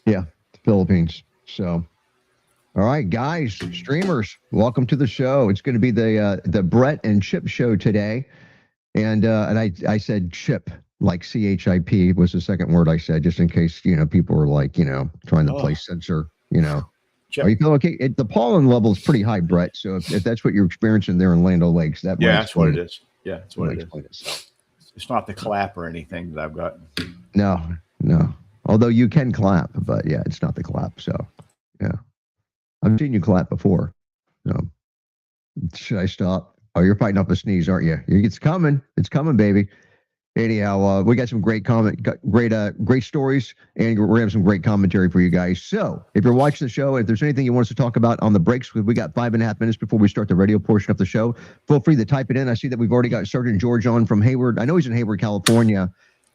Yeah, Philippines. So, all right, guys, streamers, welcome to the show. It's going to be the Brett and Chip show today, and I said Chip like CHIP was the second word I said, just in case people were like trying to play Oh, censor. Are Chip. you feeling okay? The pollen level is pretty high, Brett. So if that's what you're experiencing there in Lando Lakes, that Yeah, might that's what explain it it. is. Yeah, that's That what might it is. explain it. So It's not the clap or anything that I've got. no, no. Although you can clap, but yeah, it's not the clap. So yeah, I've seen you clap before. So should I stop? Oh, you're fighting off a sneeze, aren't you? It's coming. It's coming, baby. Anyhow, we got some great stories, and we're gonna have some great commentary for you guys. So, if you're watching the show, if there's anything you want us to talk about on the breaks, we got 5.5 minutes before we start the radio portion of the show. Feel free to type it in. I see that we've already got Sergeant George on from Hayward. I know he's in Hayward, California,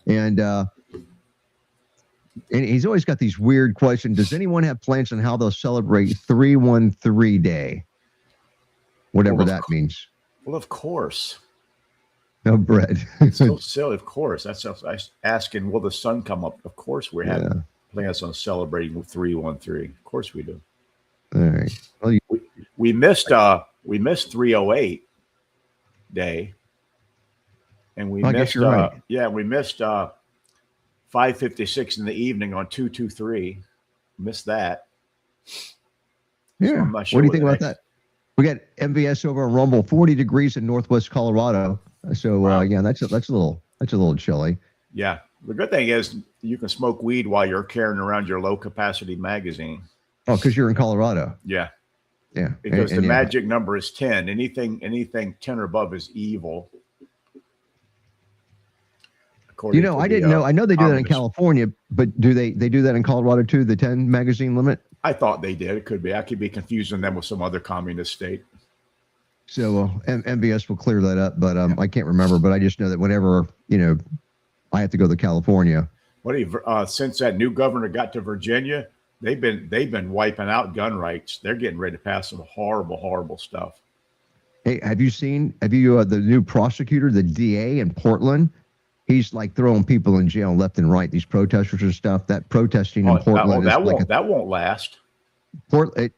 and he's always got these weird questions. Does anyone have plans on how they'll celebrate 313 Day, whatever Well, that means? well, of course. No bread. So silly. Of course. That's I asking. Will the sun come up? Of course, we have plans on celebrating with 313. Of course, we do. All right. Well, We missed 308 day, and we I guess missed you're right. we missed 5:56 in the evening on 223. Missed that. Yeah. So I'm not sure what do you think about that? We got MVS over on Rumble, 40 degrees in Northwest Colorado. So Wow. yeah, that's a little chilly. Yeah. The good thing is you can smoke weed while you're carrying around your low capacity magazine. Oh, because you're in Colorado. Yeah. Yeah. Because the magic number is 10. Anything 10 or above is evil. I didn't know. I know they do that in California, but do they do that in Colorado too? The 10 magazine limit. I thought they did. It could be. I could be confusing them with some other communist state. So MVS will clear that up, but I can't remember. But I just know that whenever I have to go to California. Since that new governor got to Virginia, they've been wiping out gun rights. They're getting ready to pass some horrible stuff. Hey, have you the new prosecutor, the DA in Portland? He's like throwing people in jail left and right. These protesters and stuff. That protesting in Portland that won't last.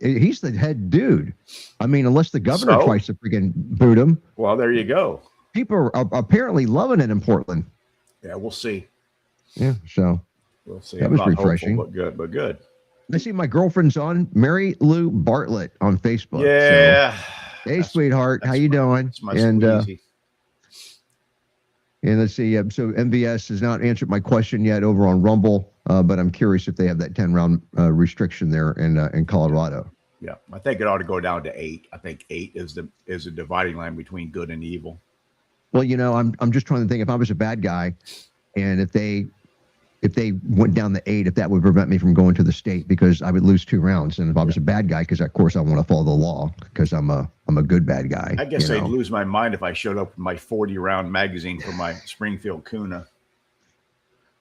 He's the head dude. I mean, unless the governor tries to freaking boot him. Well, there you go. People are apparently loving it in Portland. Yeah, we'll see. Yeah, so we'll see. That was refreshing. Hopeful, but good. I see my girlfriend's on Mary Lou Bartlett on Facebook. Yeah. So, hey, sweetheart, how you doing? That's my squeezy. And let's see. So MVS has not answered my question yet over on Rumble, but I'm curious if they have that 10-round restriction there in Colorado. Yeah, I think it ought to go down to 8. I think 8 is the dividing line between good and evil. Well, I'm just trying to think if I was a bad guy, and if they went down to 8, if that would prevent me from going to the state because I would lose 2 rounds. And if I was a bad guy, because of course I want to follow the law because I'm a good bad guy. I guess I'd lose my mind if I showed up with my 40-round magazine for my Springfield Kuna.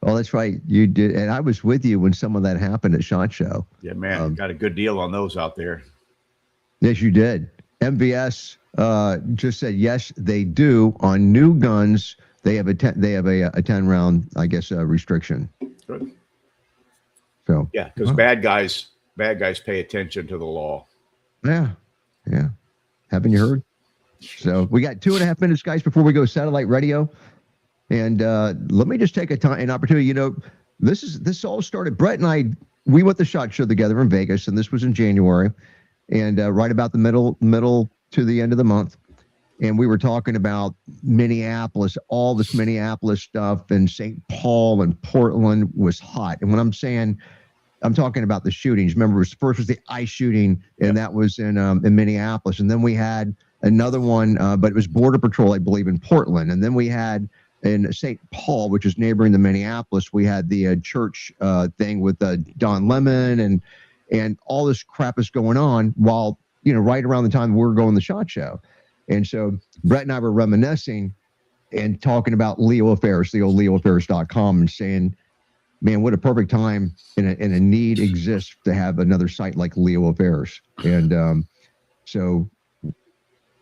Oh, that's right. You did. And I was with you when some of that happened at SHOT Show. Yeah, man. Got a good deal on those out there. Yes, you did. MVS just said, yes, they do. On new guns, they have a 10-round, I guess, restriction. Good. So yeah, because bad guys pay attention to the law. Yeah. Haven't you heard? So we got 2.5 minutes, guys, before we go satellite radio. And let me just take an opportunity. This all started. Brett and I, we went to SHOT Show together in Vegas, and this was in January, and right about the middle to the end of the month. And we were talking about Minneapolis, all this Minneapolis stuff, and St. Paul and Portland was hot. And when I'm talking about the shootings. Remember, first was the ICE shooting, and that was in Minneapolis. And then we had another one, but it was Border Patrol, I believe, in Portland. And then we had in St. Paul, which is neighboring the Minneapolis, we had the church thing with Don Lemon and all this crap is going on while, right around the time we were going to the SHOT Show. And so Brett and I were reminiscing and talking about Leo Affairs, the old leoaffairs.com, and saying, man, what a perfect time and a need exists to have another site like Leo Affairs. And so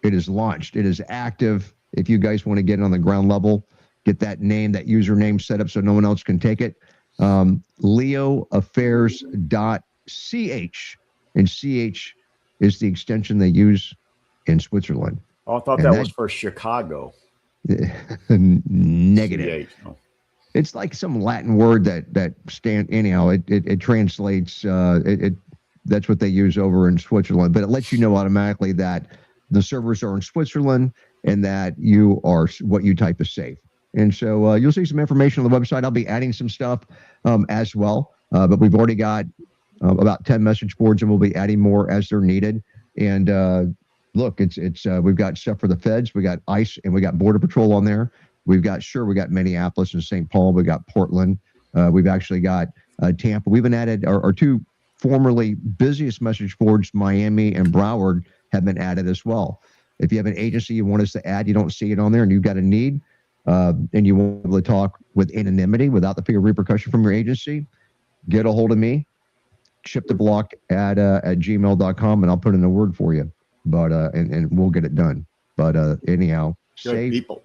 it is launched. It is active. If you guys want to get on the ground level, get that name, that username set up so no one else can take it. leoaffairs.ch, and CH is the extension they use in Switzerland. Oh, I thought And that was for Chicago. negative. CH. Oh. It's like some Latin word that anyhow it translates that's what they use over in Switzerland, but it lets you know automatically that the servers are in Switzerland and that you are what you type is safe. And so you'll see some information on the website. I'll be adding some stuff as well, but we've already got about 10 message boards, and we'll be adding more as they're needed. And look, it's we've got stuff for the feds, we got ICE, and we got Border Patrol on there. We got Minneapolis and St. Paul. We got Portland. We've actually got Tampa. We've been added. Our two formerly busiest message boards, Miami and Broward, have been added as well. If you have an agency you want us to add, you don't see it on there, and you've got a need, and you want to be able to talk with anonymity without the fear of repercussion from your agency, get a hold of me, chiptheblock at gmail.com, and I'll put in a word for you. But and we'll get it done. But anyhow. Safe, people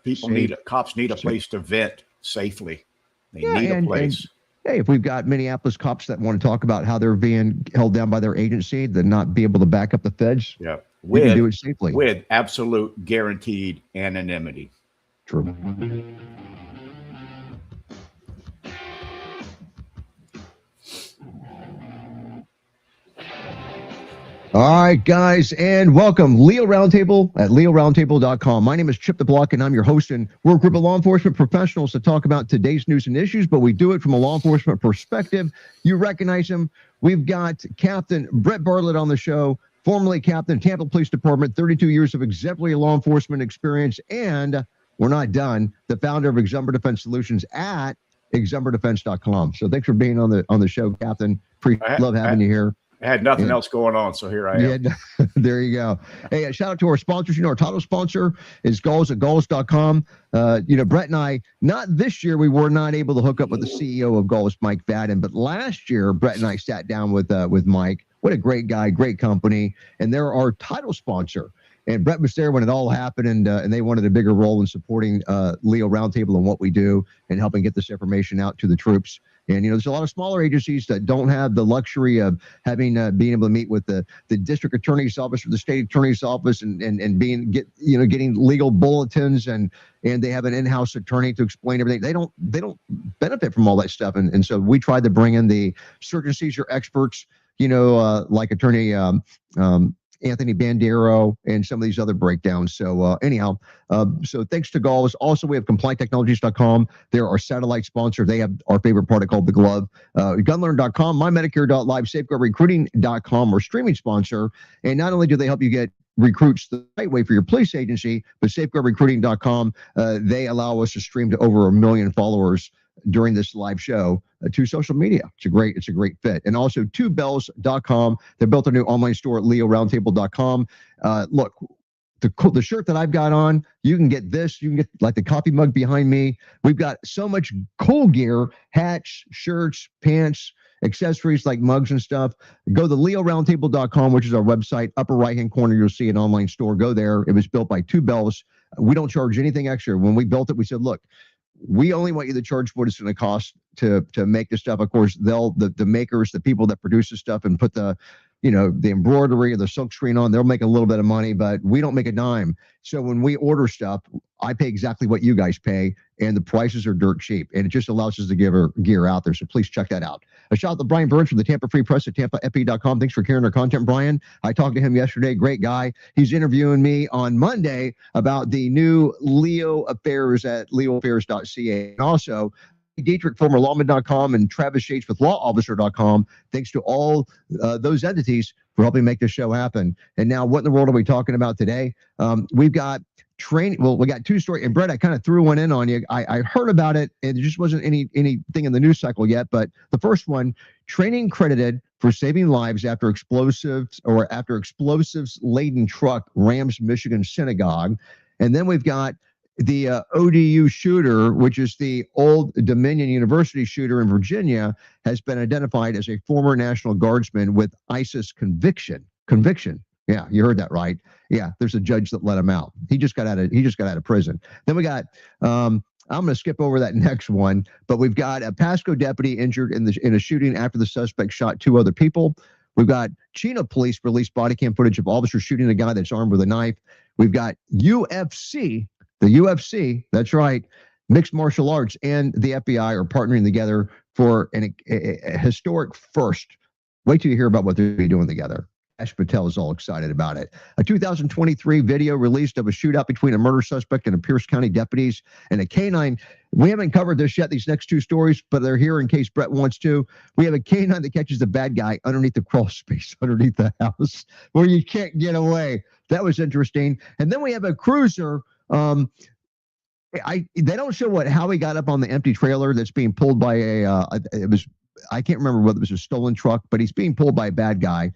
cops need a place to vent safely. They need a place. And, hey, if we've got Minneapolis cops that want to talk about how they're being held down by their agency, then not be able to back up the feds, we can do it safely with absolute guaranteed anonymity. True. All right, guys, and welcome. Leo Roundtable at leoroundtable.com. My name is Chip the Block, and I'm your host, and we're a group of law enforcement professionals to talk about today's news and issues, but we do it from a law enforcement perspective. You recognize him. We've got Captain Brett Bartlett on the show, formerly Captain, Tampa Police Department, 32 years of exemplary law enforcement experience, and we're not done, the founder of Exumber Defense Solutions at exumberdefense.com. So thanks for being on the show, Captain. Love having you here. I had nothing else going on, so here I am. Yeah, there you go. Hey, shout out to our sponsors. Our title sponsor is Galls at Galls.com. Brett and I, not this year, we were not able to hook up with the CEO of Galls, Mike Vadden, but last year, Brett and I sat down with Mike. What a great guy, great company, and they're our title sponsor. And Brett was there when it all happened, and they wanted a bigger role in supporting Leo Roundtable and what we do and helping get this information out to the troops. And, there's a lot of smaller agencies that don't have the luxury of having being able to meet with the district attorney's office or the state attorney's office and getting legal bulletins and they have an in-house attorney to explain everything. They don't benefit from all that stuff. And so we tried to bring in the search and seizure experts, like attorney Anthony Bandero and some of these other breakdowns. So so thanks to Galls. Also, we have CompliantTechnologies.com. They're our satellite sponsor. They have our favorite product called the Glove. Gunlearn.com, MyMedicare.live, SafeguardRecruiting.com, our streaming sponsor. And not only do they help you get recruits the right way for your police agency, but SafeguardRecruiting.com, they allow us to stream to over 1 million followers during this live show to social media. It's a great fit. And also twobells.com. They built a new online store at leoroundtable.com. Look, the shirt that I've got on, you can get this. You can get like the coffee mug behind me. We've got so much cool gear, hats, shirts, pants, accessories like mugs and stuff. Go to leoroundtable.com, which is our website. Upper right-hand corner, you'll see an online store. Go there. It was built by Two Bells. We don't charge anything extra. When we built it, we said, look, we only want you to charge what it's going to cost to make this stuff. Of course, the makers, the people that produce the stuff and put the embroidery or the silk screen on, they'll make a little bit of money, but we don't make a dime. So when we order stuff, I pay exactly what you guys pay, and the prices are dirt cheap, and it just allows us to give our gear out there. So please check that out. A shout out to Brian Burns from the Tampa Free Press at TampaFP.com. Thanks for carrying our content, Brian. I talked to him yesterday. Great guy. He's interviewing me on Monday about the new Leo Affairs at leoaffairs.ca. And also, Dietrich, former lawman.com, and Travis Shates with lawofficer.com. Thanks to all those entities for helping make this show happen. And now, what in the world are we talking about today? We've got training. Well, we got two stories. And Brett, I kind of threw one in on you. I heard about it, and there just wasn't anything in the news cycle yet. But the first one, training credited for saving lives after explosives laden truck rams Michigan synagogue. And then we've got the ODU shooter, which is the Old Dominion University shooter in Virginia, has been identified as a former National Guardsman with ISIS conviction. Yeah, you heard that right. Yeah, there's a judge that let him out. He just got out of prison. Then we got I'm going to skip over that next one, but we've got a Pasco deputy injured in a shooting after the suspect shot 2 other people. We've got Chino police released body cam footage of officers shooting a guy that's armed with a knife. We've got UFC, the UFC, that's right, mixed martial arts and the FBI are partnering together for a historic first. Wait till you hear about what they're doing together. Ash Patel is all excited about it. A 2023 video released of a shootout between a murder suspect and a Pierce County deputies and a canine. We haven't covered this yet, these next 2 stories, but they're here in case Brett wants to. We have a canine that catches the bad guy underneath the crawl space, underneath the house, where you can't get away. That was interesting. And then we have a cruiser. They don't show how he got up on the empty trailer that's being pulled by I can't remember whether it was a stolen truck, but he's being pulled by a bad guy.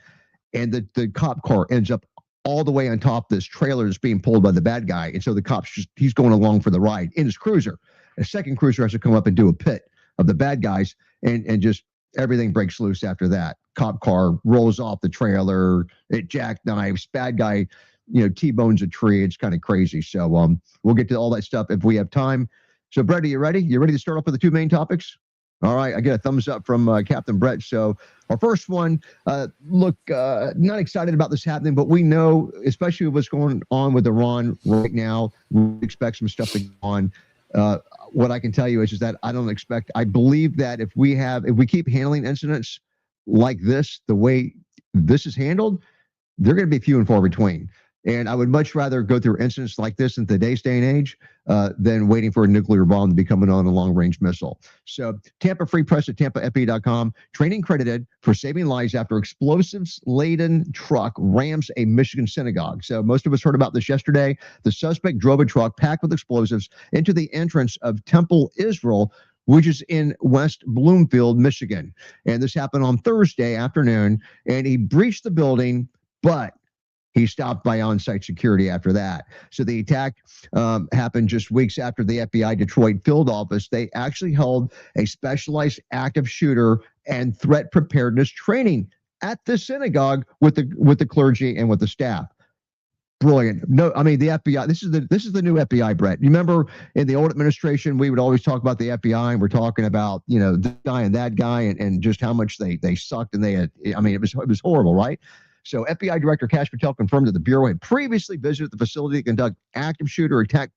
And the cop car ends up all the way on top of this trailer that's being pulled by the bad guy. And so the cop's he's going along for the ride in his cruiser. A second cruiser has to come up and do a pit of the bad guys, and just everything breaks loose after that. Cop car rolls off the trailer, it jackknifes, bad guy, T-bones a tree. It's kind of crazy. So we'll get to all that stuff if we have time. So Brett, are you ready? You ready to start off with the 2 main topics? All right, I get a thumbs up from Captain Brett. So our first one, look, not excited about this happening, but we know, especially what's going on with Iran right now, we expect some stuff to go on. What I can tell you is that I believe that if we keep handling incidents like this, the way this is handled, they're going to be few and far between. And I would much rather go through incidents like this in today's day and age than waiting for a nuclear bomb to be coming on a long-range missile. So Tampa Free Press at TampaFE.com, training credited for saving lives after explosives-laden truck rams a Michigan synagogue. So most of us heard about this yesterday. The suspect drove a truck packed with explosives into the entrance of Temple Israel, which is in West Bloomfield, Michigan. And this happened on Thursday afternoon, and he breached the building, but he stopped by on-site security after that. So the attack happened just weeks after the FBI Detroit field office. They actually held a specialized active shooter and threat preparedness training at the synagogue with the clergy and with the staff. Brilliant. No, I mean the FBI. This is the new FBI, Brett. You remember in the old administration, we would always talk about the FBI, and we're talking about this guy and that guy, and just how much they sucked, and they had. I mean, it was horrible, right? So FBI Director Kash Patel confirmed that the Bureau had previously visited the facility to conduct active shooter attack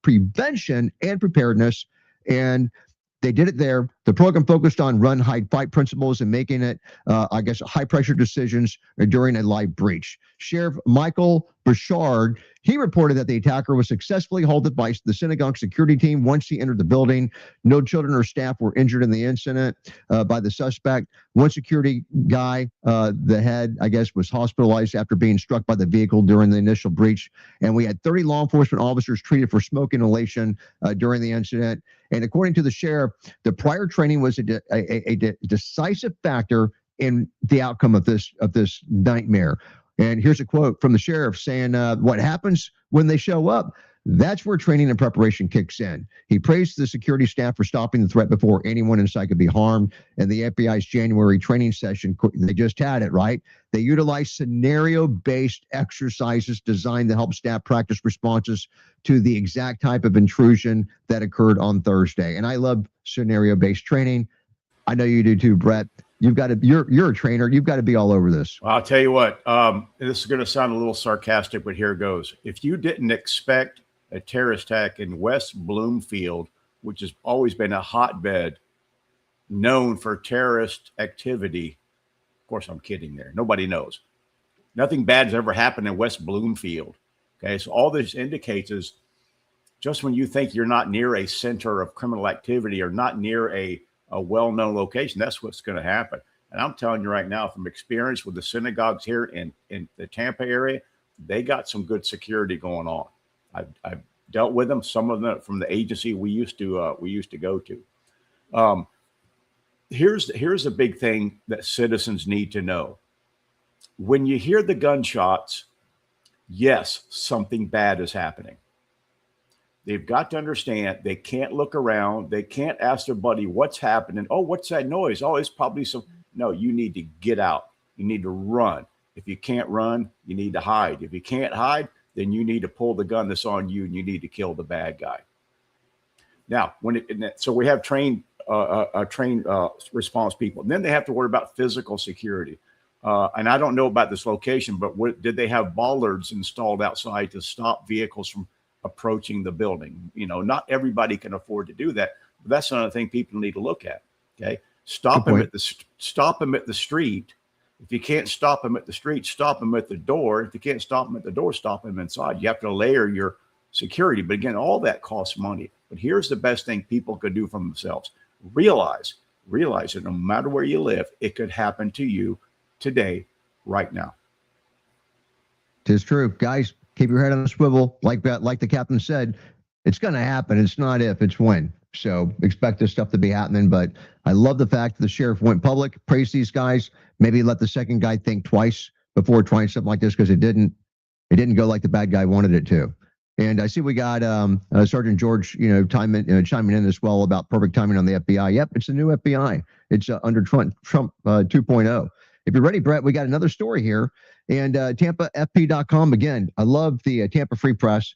prevention and preparedness, and they did it there. The program focused on run, hide, fight principles and making it, high-pressure decisions during a live breach. Sheriff Michael Bouchard, he reported that the attacker was successfully halted by the synagogue security team once he entered the building. No children or staff were injured in the incident by the suspect. One security guy, the head, I guess, was hospitalized after being struck by the vehicle during the initial breach. And we had 30 law enforcement officers treated for smoke inhalation during the incident. And according to the sheriff, the prior training was a decisive factor in the outcome of this nightmare. And here's a quote from the sheriff saying, what happens when they show up? That's where training and preparation kicks in. He praised the security staff for stopping the threat before anyone inside could be harmed. And the FBI's January training session, they just had it, right? They utilized scenario-based exercises designed to help staff practice responses to the exact type of intrusion that occurred on Thursday. And I love scenario-based training. I know you do too, Brett. You're a trainer. You've got to be all over this. Well, I'll tell you what, this is going to sound a little sarcastic, but here goes. If you didn't expect a terrorist attack in West Bloomfield, which has always been a hotbed known for terrorist activity, of course, I'm kidding there. Nobody knows. Nothing bad has ever happened in West Bloomfield. Okay, so all this indicates is just when you think you're not near a center of criminal activity or not near a well-known location, that's what's going to happen. And I'm telling you right now, from experience with the synagogues here in the Tampa area, they got some good security going on. I've dealt with them. Some of them from the agency we used to go to. Here's a big thing that citizens need to know. When you hear the gunshots, yes, something bad is happening. They've got to understand they can't look around. They can't ask their buddy what's happening. Oh, what's that noise? Oh, it's probably some. No, you need to get out. You need to run. If you can't run, you need to hide. If you can't hide, then you need to pull the gun that's on you and you need to kill the bad guy. Now, so we have trained response people. And then they have to worry about physical security. And I don't know about this location, but did they have bollards installed outside to stop vehicles from approaching the building? Not everybody can afford to do that. But that's another thing people need to look at. Okay, stop them at the street. If you can't stop them at the street, stop them at the door. If you can't stop them at the door, stop them inside. You have to layer your security. But again, all that costs money. But here's the best thing people could do for themselves. Realize that no matter where you live, it could happen to you today, right now. Tis true. Guys, keep your head on a swivel. Like the captain said, it's going to happen. It's not if, it's when. So expect this stuff to be happening. But I love the fact that the sheriff went public. Praise these guys. Maybe let the second guy think twice before trying something like this, because it didn't go like the bad guy wanted it to. And I see we got Sergeant George, chiming in as well about perfect timing on the FBI. Yep, it's the new FBI. It's under Trump 2.0. If you're ready, Brett, we got another story here. And TampaFP.com, again, I love the Tampa Free Press.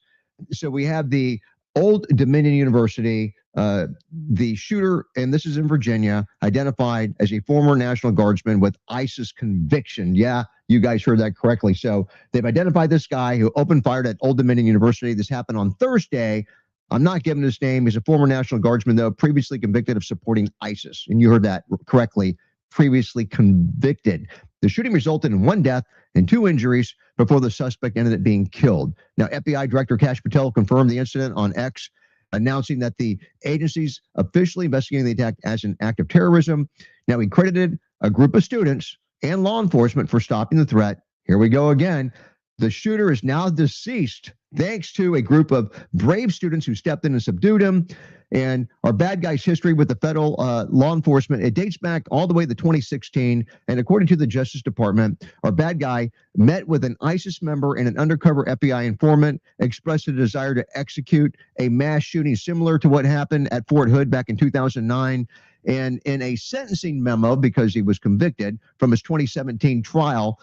So we have the Old Dominion University, the shooter, and this is in Virginia, identified as a former National Guardsman with ISIS conviction. Yeah, you guys heard that correctly. So they've identified this guy who opened fire at Old Dominion University. This happened on Thursday. I'm not giving his name. He's a former National Guardsman, though, previously convicted of supporting ISIS. And you heard that correctly, previously convicted. The shooting resulted in 1 death and 2 injuries before the suspect ended up being killed. Now, FBI Director Kash Patel confirmed the incident on X, announcing that the agency's officially investigating the attack as an act of terrorism. Now, he credited a group of students and law enforcement for stopping the threat. Here we go again. The shooter is now deceased thanks to a group of brave students who stepped in and subdued him. And our bad guy's history with the federal law enforcement, it dates back all the way to 2016. And according to the Justice Department, our bad guy met with an ISIS member and an undercover FBI informant, expressed a desire to execute a mass shooting similar to what happened at Fort Hood back in 2009. And in a sentencing memo, because he was convicted from his 2017 trial,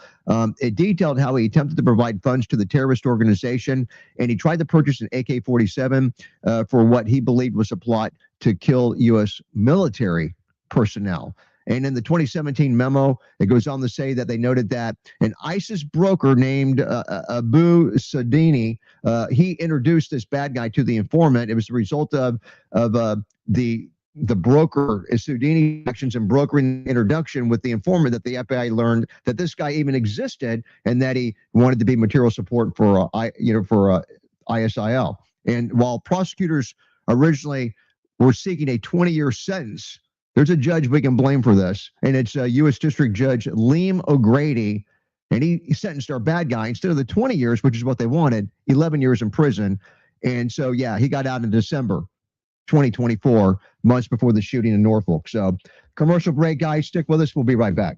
it detailed how he attempted to provide funds to the terrorist organization, and he tried to purchase an AK-47 for what he believed was a plot to kill U.S. military personnel. And in the 2017 memo, it goes on to say that they noted that an ISIS broker named Abu Sadini, he introduced this bad guy to the informant. It was the result of the broker Sudini actions and brokering introduction with the informant that the FBI learned that this guy even existed and that he wanted to be material support for ISIL. And while prosecutors originally were seeking a 20-year sentence, there's a judge we can blame for this, and it's U.S. District Judge Liam O'Grady, and he sentenced our bad guy, instead of the 20 years, which is what they wanted, 11 years in prison. And so, yeah, he got out in December 2024, months before the shooting in Norfolk. So, commercial break, guys. Stick with us. We'll be right back.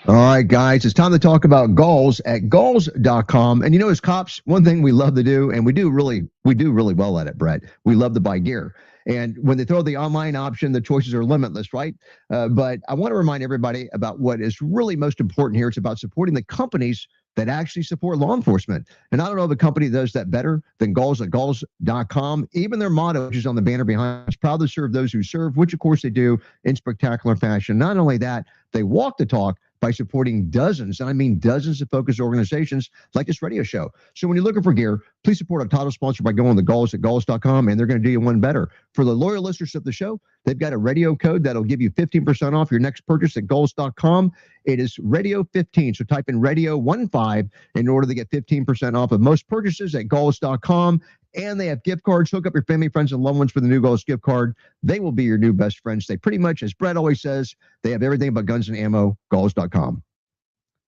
All right, guys, it's time to talk about Gulls at Gulls.com. And as cops, one thing we love to do, and we do really well at it, Brett, we love to buy gear. And when they throw the online option, the choices are limitless, right? But I want to remind everybody about what is really most important here. It's about supporting the companies that actually support law enforcement. And I don't know if a company does that better than Gulls at Gulls.com. Even their motto, which is on the banner behind, is proud to serve those who serve, which of course they do in spectacular fashion. Not only that, they walk the talk by supporting dozens, and I mean dozens of focused organizations like this radio show. So when you're looking for gear, please support our title sponsor by going to Gulls at Gulls.com, and they're going to do you one better. For the loyal listeners of the show, they've got a radio code that'll give you 15% off your next purchase at Gulls.com. It is Radio 15, so type in Radio 15 in order to get 15% off of most purchases at Gulls.com. And they have gift cards. Hook up your family, friends, and loved ones with the new Gulls gift card. They will be your new best friends. They pretty much, as Brett always says, they have everything but guns and ammo, Gulls.com.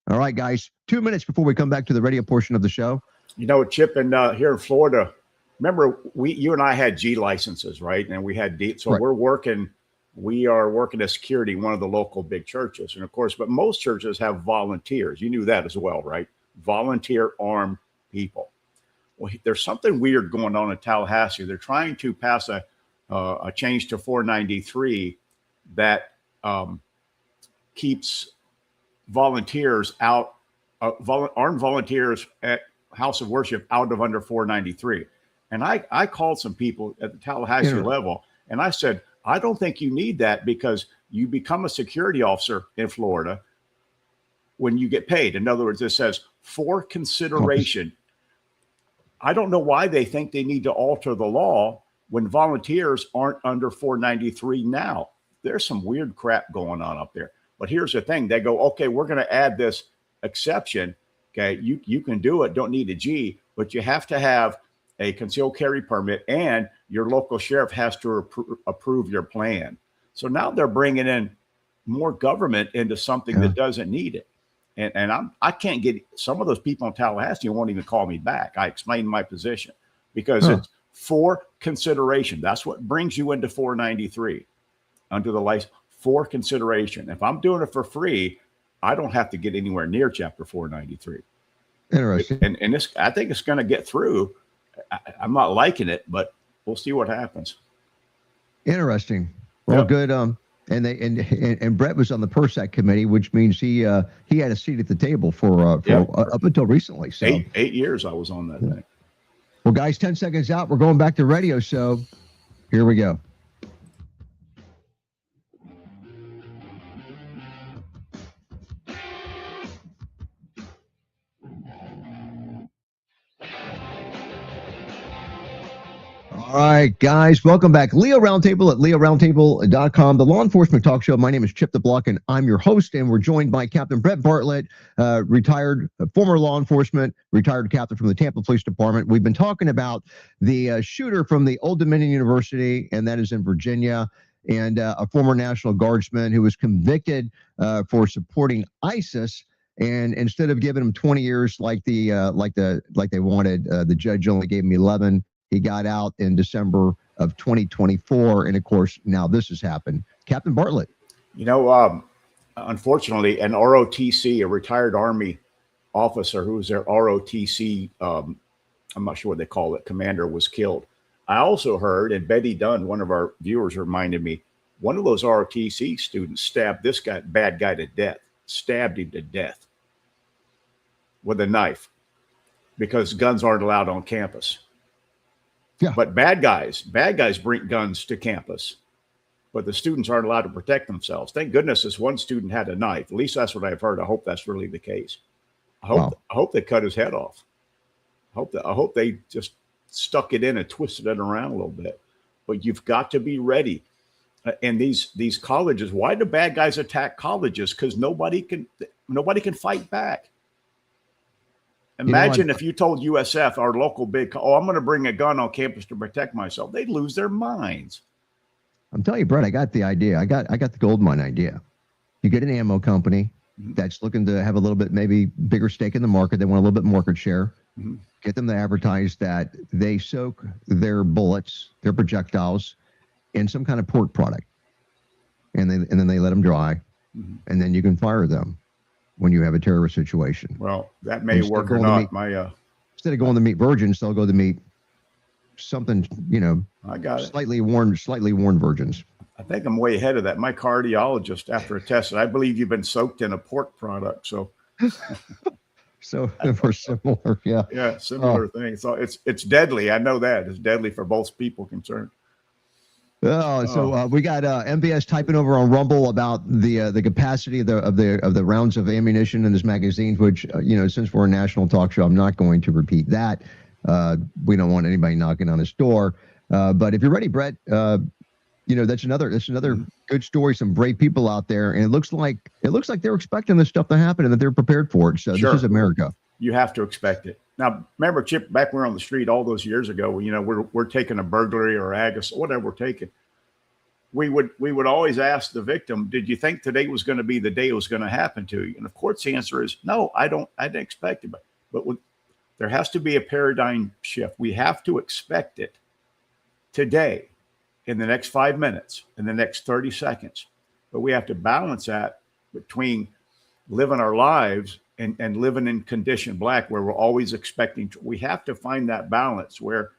All right, guys, 2 minutes before we come back to the radio portion of the show. Chip, and here in Florida, remember, you and I had G licenses, right? And we had D. So right. We are working as security in one of the local big churches. And of course, but most churches have volunteers. You knew that as well, right? Volunteer armed people. Well, there's something weird going on in Tallahassee. They're trying to pass a change to 493 that keeps volunteers out, armed volunteers at House of Worship out of under 493. And I called some people at the Tallahassee level, and I said, I don't think you need that, because you become a security officer in Florida when you get paid. In other words, it says for consideration. I don't know why they think they need to alter the law when volunteers aren't under 493 now. There's some weird crap going on up there. But here's the thing. They go, okay, we're going to add this exception. Okay, you can do it, don't need a G, but you have to have a concealed carry permit, and your local sheriff has to approve your plan. So now they're bringing in more government into something that doesn't need it. And I can't get some of those people in Tallahassee won't even call me back. I explained my position because it's for consideration. That's what brings you into 493 under the license, for consideration. If I'm doing it for free, I don't have to get anywhere near chapter 493. Interesting. And this, I think it's going to get through. I'm not liking it, but we'll see what happens. Interesting. Well, good. And Brett was on the PERSAC committee, which means he had a seat at the table for up until recently. So 8 years I was on that thing. Well, guys, 10 seconds out. We're going back to radio. So here we go. All right, guys, welcome back. Leo Roundtable at leoroundtable.com, the law enforcement talk show. My name is Chip the Block, and I'm your host, and we're joined by Captain Brett Bartlett, retired former law enforcement, retired captain from the Tampa Police Department. We've been talking about the shooter from the Old Dominion University, and that is in Virginia, and a former National Guardsman who was convicted for supporting ISIS. And instead of giving him 20 years like they wanted, the judge only gave him 11. He got out in December of 2024. And of course, now this has happened. Captain Bartlett. You know, unfortunately, an ROTC, a retired Army officer who was their ROTC, I'm not sure what they call it, commander, was killed. I also heard, and Betty Dunn, one of our viewers, reminded me, one of those ROTC students stabbed this bad guy to death, stabbed him to death with a knife because guns aren't allowed on campus. Yeah. But bad guys bring guns to campus, but the students aren't allowed to protect themselves. Thank goodness this one student had a knife. At least that's what I've heard. I hope that's really the case. I hope they cut his head off. I hope they just stuck it in and twisted it around a little bit. But you've got to be ready. And these colleges, why do bad guys attack colleges? Because nobody can fight back. Imagine if you told USF, our local I'm going to bring a gun on campus to protect myself. They'd lose their minds. I'm telling you, Brett, I got the idea. I got the gold mine idea. You get an ammo company that's looking to have a little bit, maybe bigger stake in the market. They want a little bit market share. Get them to advertise that they soak their bullets, their projectiles, in some kind of pork product. And then they let them dry. And then you can fire them when you have a terrorist situation. Well, that may work or not. Instead of going to meet virgins, they'll go to meet something, I got slightly worn virgins. I think I'm way ahead of that. My cardiologist, after a test, said, I believe you've been soaked in a pork product. So so we're similar, yeah. Yeah, similar thing. So it's deadly. I know that. It's deadly for both people concerned. So we got MBS typing over on Rumble about the capacity of the rounds of ammunition in his magazines, which since we're a national talk show, I'm not going to repeat that. We don't want anybody knocking on his door. But if you're ready, Brett, that's another good story. Some brave people out there, and it looks like they're expecting this stuff to happen and that they're prepared for it. So This is America. You have to expect it. Now, remember, Chip, back when we were on the street all those years ago, we're taking a burglary or Agus, whatever we're taking. We would always ask the victim, did you think today was going to be the day it was going to happen to you? And of course, the answer is no, I didn't expect it. But there has to be a paradigm shift. We have to expect it today, in the next 5 minutes, in the next 30 seconds. But we have to balance that between living our lives and living in condition black, where we're always expecting. We have to find that balance where,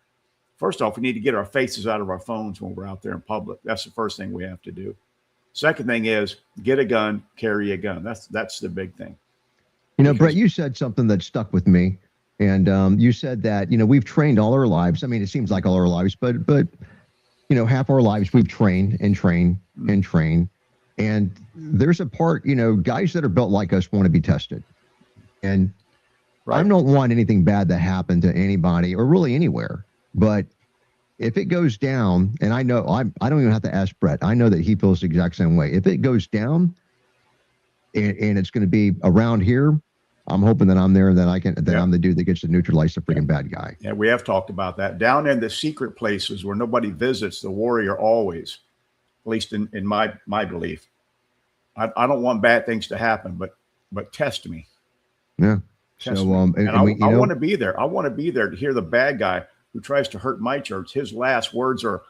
first off, we need to get our faces out of our phones when we're out there in public. That's the first thing we have to do. Second thing is get a gun, carry a gun. That's the big thing. You know, Brett, you said something that stuck with me. And you said that, we've trained all our lives. I mean, it seems like all our lives, but half our lives we've trained and trained and trained. And there's a part, guys that are built like us want to be tested. And I don't want anything bad to happen to anybody or really anywhere. But if it goes down, and I know I don't even have to ask Brett. I know that he feels the exact same way. If it goes down and it's going to be around here, I'm hoping that I'm there and that I'm the dude that gets to neutralize the freaking bad guy. Yeah, we have talked about that. Down in the secret places where nobody visits, the warrior always, at least in my belief. I don't want bad things to happen, but test me. Yeah. Test me. I want to be there. I want to be there to hear the bad guy who tries to hurt my church. His last words are,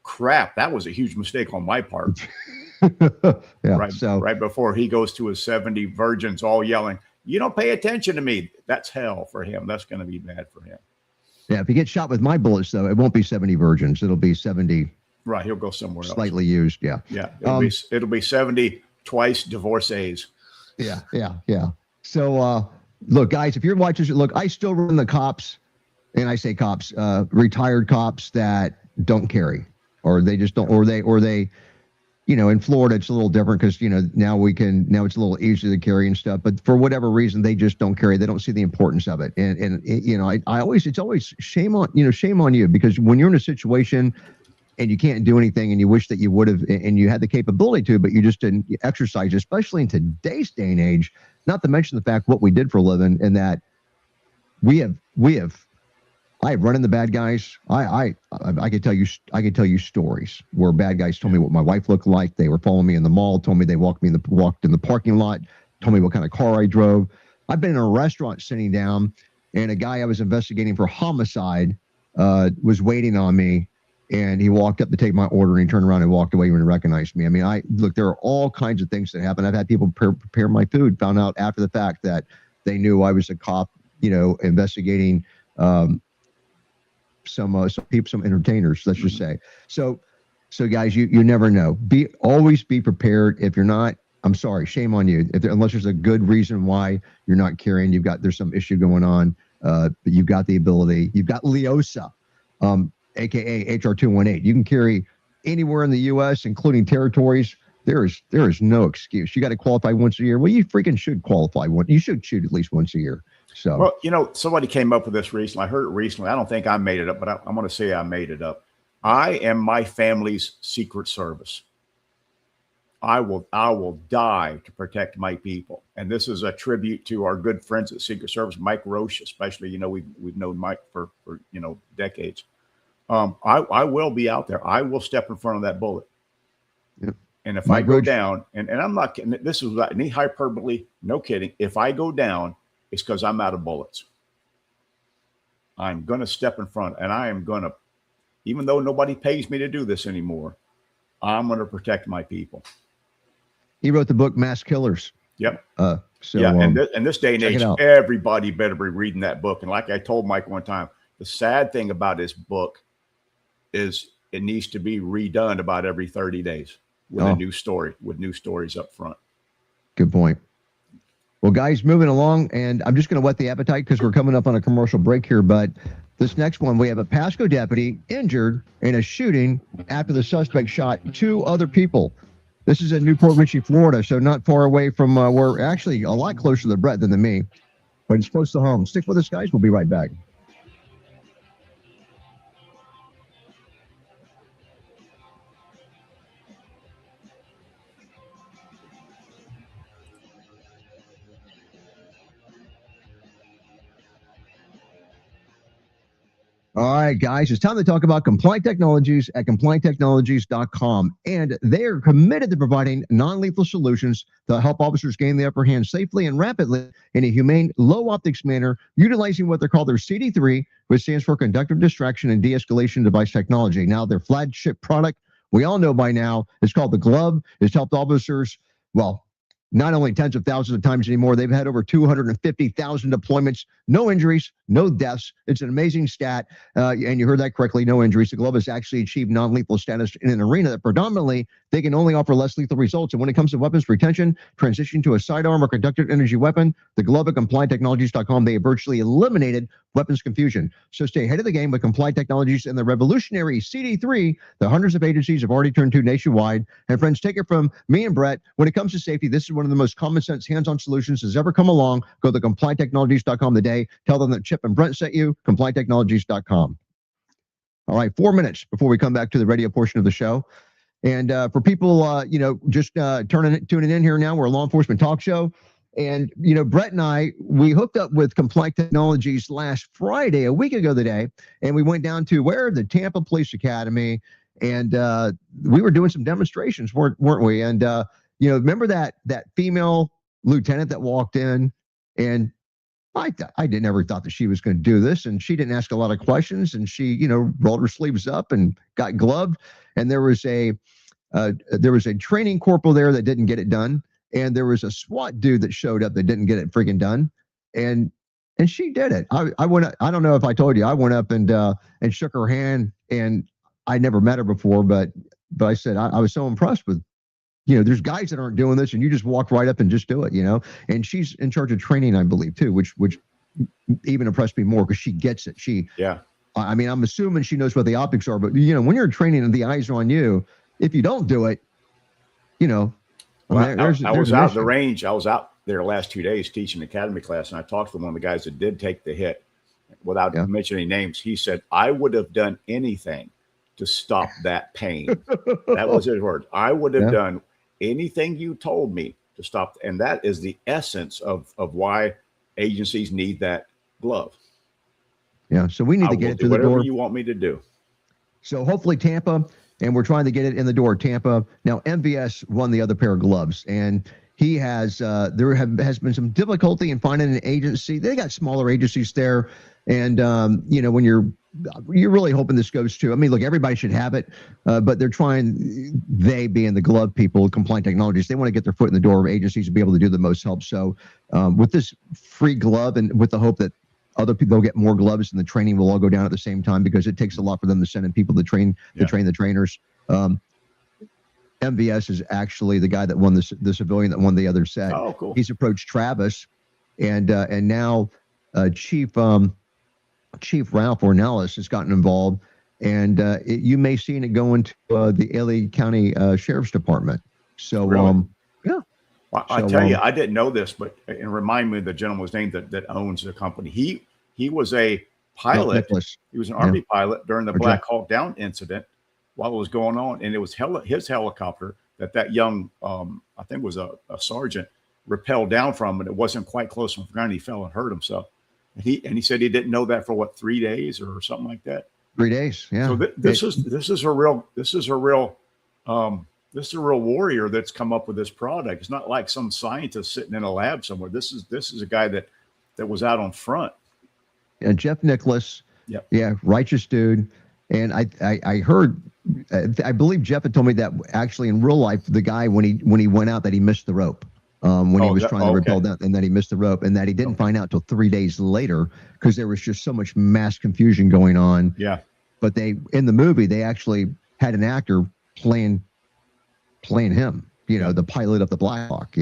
"Crap, that was a huge mistake on my part." Right before he goes to his 70 virgins all yelling, "You don't pay attention to me." That's hell for him. That's going to be bad for him. Yeah, if he gets shot with my bullets, though, it won't be 70 virgins. It'll be 70. Right, he'll go somewhere else. Slightly used, yeah. Yeah, it'll be 70 twice divorcees. Yeah. So, look, guys, if you're watching, look, I still run the cops, and I say cops, retired cops that don't carry, or they just don't, or they. In Florida, it's a little different because, now it's a little easier to carry and stuff. But for whatever reason, they just don't carry. They don't see the importance of it. And it's always shame on you, because when you're in a situation and you can't do anything and you wish that you would have, and you had the capability to, but you just didn't exercise, especially in today's day and age, not to mention the fact what we did for a living, and that I have run into bad guys. I could tell you stories where bad guys told me what my wife looked like. They were following me in the mall, told me they walked in the parking lot, told me what kind of car I drove. I've been in a restaurant sitting down, and a guy I was investigating for homicide was waiting on me, and he walked up to take my order, and he turned around and walked away when he recognized me. I mean, there are all kinds of things that happen. I've had people prepare my food, found out after the fact that they knew I was a cop, investigating some entertainers, let's just say. So guys, you never know. Always be prepared. If you're not, I'm sorry, shame on you. Unless there's a good reason why you're not carrying, there's some issue going on, but you've got the ability. You've got Leosa, aka HR218. You can carry anywhere in the U.S., including territories. There is no excuse. You got to qualify once a year. Well, you freaking should qualify one. You should shoot at least once a year. So, well, somebody came up with this recently. I heard it recently. I don't think I made it up, but I'm going to say I made it up. I am my family's Secret Service. I will die to protect my people. And this is a tribute to our good friends at Secret Service, Mike Roche, especially. We've known Mike for decades. I will be out there. I will step in front of that bullet. Yep. And if I go down, and I'm not kidding, this is without any hyperbole, no kidding. If I go down, it's because I'm out of bullets. I'm going to step in front, and I am going to, even though nobody pays me to do this anymore, I'm going to protect my people. He wrote the book Mass Killers. Yep. In this day and age, everybody better be reading that book. And like I told Mike one time, the sad thing about this book is it needs to be redone about every 30 days with a new story, with new stories up front. Good point. Well, guys, moving along, and I'm just going to whet the appetite because we're coming up on a commercial break here. But this next one, we have a Pasco deputy injured in a shooting after the suspect shot 2 other people. This is in Newport Richey, Florida, so not far away from where, actually a lot closer to Brett than me, but it's close to home. Stick with us, guys. We'll be right back. All right, guys, it's time to talk about Compliant Technologies at complianttechnologies.com. And they are committed to providing non-lethal solutions to help officers gain the upper hand safely and rapidly in a humane, low-optics manner, utilizing what they call their CD3, which stands for Conductive Distraction and De-escalation Device Technology. Now, their flagship product, we all know by now, is called the Glove. It's helped officers, well, not only tens of thousands of times anymore, they've had over 250,000 deployments, no injuries, no deaths. It's an amazing stat. And you heard that correctly, no injuries. The glove has actually achieved non-lethal status in an arena that predominantly they can only offer less lethal results. And when it comes to weapons retention, transition to a sidearm or conducted energy weapon, the glove at CompliantTechnologies.com, they have virtually eliminated weapons confusion. So stay ahead of the game with Compliant Technologies and the revolutionary CD3 that hundreds of agencies have already turned to nationwide. And friends, take it from me and Brett. When it comes to safety, this is one of the most common sense hands-on solutions that's ever come along. Go to CompliantTechnologies.com today. Tell them that Chip and Brett sent you, CompliantTechnologies.com. All right, 4 minutes before we come back to the radio portion of the show. And for people, just tuning in here now, we're a law enforcement talk show. And, Brett and I, we hooked up with Compliant Technologies last Friday, a week ago today, and we went down to the Tampa Police Academy, and we were doing some demonstrations, weren't we? And, remember that female lieutenant that walked in, and I never thought that she was going to do this, and she didn't ask a lot of questions, and she, rolled her sleeves up and got gloved, and there was a training corporal there that didn't get it done. And there was a SWAT dude that showed up that didn't get it freaking done. And she did it. I went, I don't know if I told you, I went up and shook her hand, and I never met her before, but I said, I was so impressed with, there's guys that aren't doing this, and you just walk right up and just do it, and she's in charge of training, I believe too, which even impressed me more because she gets it. I mean, I'm assuming she knows what the optics are, but when you're training and the eyes are on you, if you don't do it, Well, I was out the range. I was out there the last 2 days teaching academy class, and I talked to one of the guys that did take the hit. Without mentioning names, he said, I would have done anything to stop that pain. That was his word. I would have done anything you told me to stop. And that is the essence of why agencies need that glove. Yeah, so we need to get it through the door. Whatever you want me to do. So hopefully Tampa, and we're trying to get it in the door. Tampa. Now, MVS won the other pair of gloves, and he has, there has been some difficulty in finding an agency. They got smaller agencies there. And, when you're really hoping this goes to, I mean, look, everybody should have it, but they're trying, they being the glove people, Compliant Technologies, they want to get their foot in the door of agencies to be able to do the most help. So with this free glove and with the hope that other people will get more gloves and the training will all go down at the same time, because it takes a lot for them to send in people to train the trainers. MVS is actually the guy that won the civilian that won the other set. Oh, cool. He's approached Travis, and now Chief Ralph Ornelas has gotten involved, and you may see it going to the LA County Sheriff's Department. So, really? Yeah. Well, I tell you, I didn't know this, but and remind me of the gentleman's name that owns the company. He was a pilot. He was an Army pilot during the Black Hawk Down incident while it was going on, and it was his helicopter that young, I think was a sergeant, rappelled down from, and it wasn't quite close from the ground. He fell and hurt himself. And he said he didn't know that for 3 days or something like that. 3 days, yeah. So this is a real warrior that's come up with this product. It's not like some scientist sitting in a lab somewhere. This is a guy that was out on front. And Jeff Nicholas, righteous dude. And I heard, I believe Jeff had told me that actually in real life, the guy when he went out, that he missed the rope when he was trying to rappel down, and that he missed the rope, and that he didn't find out till 3 days later because there was just so much mass confusion going on. Yeah. But in the movie, they actually had an actor playing him, the pilot of the Black Hawk,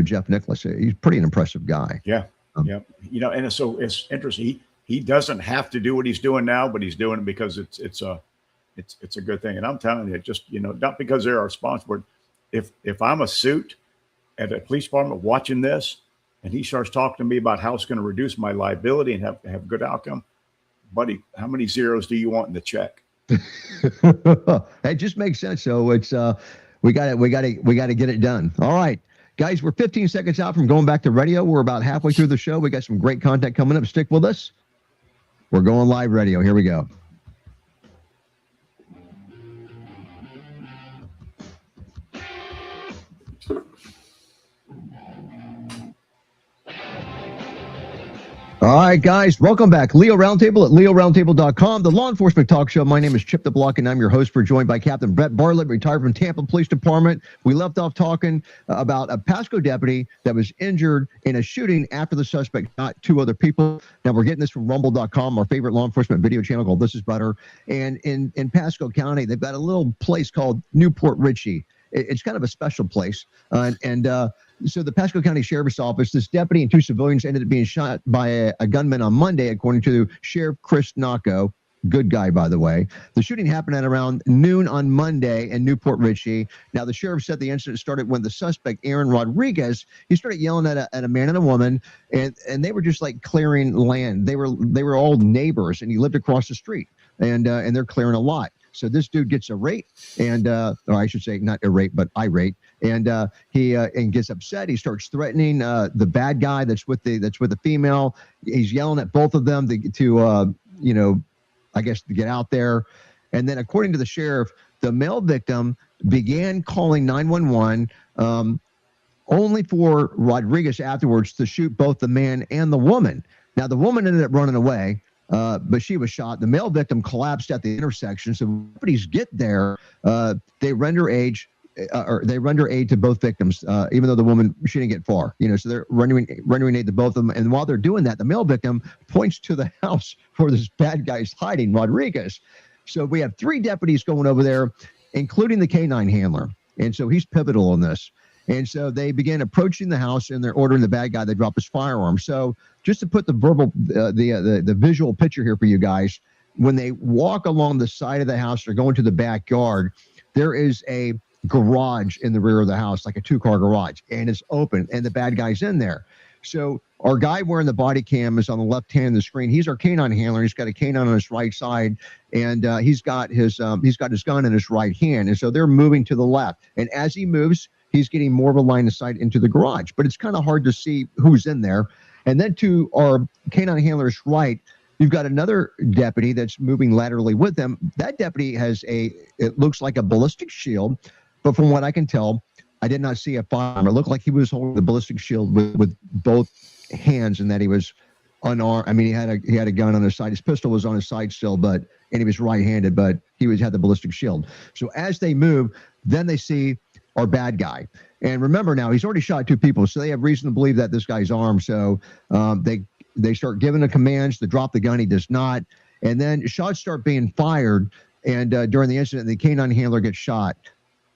Jeff Nicholas. He's pretty an impressive guy. Yeah. And so it's interesting. He doesn't have to do what he's doing now, but he's doing it because it's a good thing. And I'm telling you, just, not because they're our sponsor, but if I'm a suit at a police department watching this, and he starts talking to me about how it's going to reduce my liability and have good outcome, buddy, how many zeros do you want in the check? It just makes sense. So it's we got to get it done. All right, guys, we're 15 seconds out from going back to radio. We're about halfway through the show. We got some great content coming up. Stick with us. We're going live radio. Here we go. All right, guys, welcome back. Leo Roundtable at leoroundtable.com, the law enforcement talk show. My name is Chip the Block, and I'm your host. We're joined by Captain Brett Bartlett, retired from Tampa Police Department. We left off talking about a Pasco deputy that was injured in a shooting after the suspect shot 2 other people. Now, we're getting this from rumble.com, our favorite law enforcement video channel called This Is Better. And in Pasco County, they've got a little place called Newport Richie. It's kind of a special place. So the Pasco County Sheriff's Office, this deputy and 2 civilians ended up being shot by a gunman on Monday, according to Sheriff Chris Nacco. Good guy, by the way. The shooting happened at around noon on Monday in Newport Richie. Now, the sheriff said the incident started when the suspect, Aaron Rodriguez, he started yelling at a man and a woman, and they were just like clearing land. They were all neighbors, and he lived across the street, and they're clearing a lot. So this dude gets irate, or I should say not irate, but irate, and he gets upset. He starts threatening the bad guy that's with the female. He's yelling at both of them to I guess to get out there. And then, according to the sheriff, the male victim began calling 911, only for Rodriguez afterwards to shoot both the man and the woman. Now, the woman ended up running away. But she was shot. The male victim collapsed at the intersection. So when deputies get there, they render aid to both victims, even though the woman, she didn't get far. So they're rendering aid to both of them. And while they're doing that, the male victim points to the house where this bad guy's hiding, Rodriguez. So we have 3 deputies going over there, including the canine handler. And so he's pivotal in this. And so they began approaching the house, and they're ordering the bad guy to drop his firearm. So just to put the visual picture here for you guys, when they walk along the side of the house, they're going to the backyard, there is a garage in the rear of the house, like a 2-car garage, and it's open, and the bad guy's in there. So our guy wearing the body cam is on the left hand of the screen. He's our canine handler. He's got a canine on his right side, and he's got his gun in his right hand. And so they're moving to the left. And as he moves, he's getting more of a line of sight into the garage. But it's kind of hard to see who's in there. And then to our canine handler's right, you've got another deputy that's moving laterally with them. That deputy has it looks like a ballistic shield, but from what I can tell, I did not see a firearm. It looked like he was holding the ballistic shield with both hands, and that he was unarmed. I mean, he had a gun on his side. His pistol was on his side still, and he was right-handed, but he had the ballistic shield. So as they move, then they see our bad guy. And remember now, he's already shot 2 people, so they have reason to believe that this guy's armed. So they start giving the commands to drop the gun. He does not. And then shots start being fired, and during the incident, the canine handler gets shot.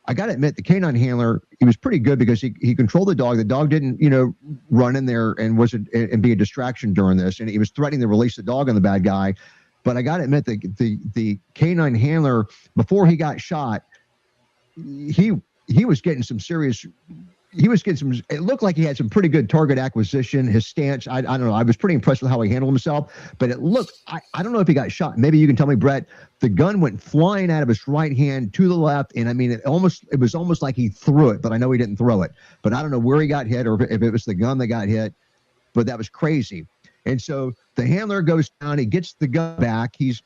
I got to admit, the canine handler, he was pretty good because he controlled the dog. The dog didn't, run in there and be a distraction during this. And he was threatening to release the dog on the bad guy. But I got to admit, the canine handler, before he got shot, he was getting some serious. It looked like he had some pretty good target acquisition. His stance, I don't know. I was pretty impressed with how he handled himself, but it looked, I don't know if he got shot. Maybe you can tell me, Brett. The gun went flying out of his right hand to the left. And I mean, it was almost like he threw it, but I know he didn't throw it. But I don't know where he got hit or if it was the gun that got hit, but that was crazy. And so the handler goes down, he gets the gun back. His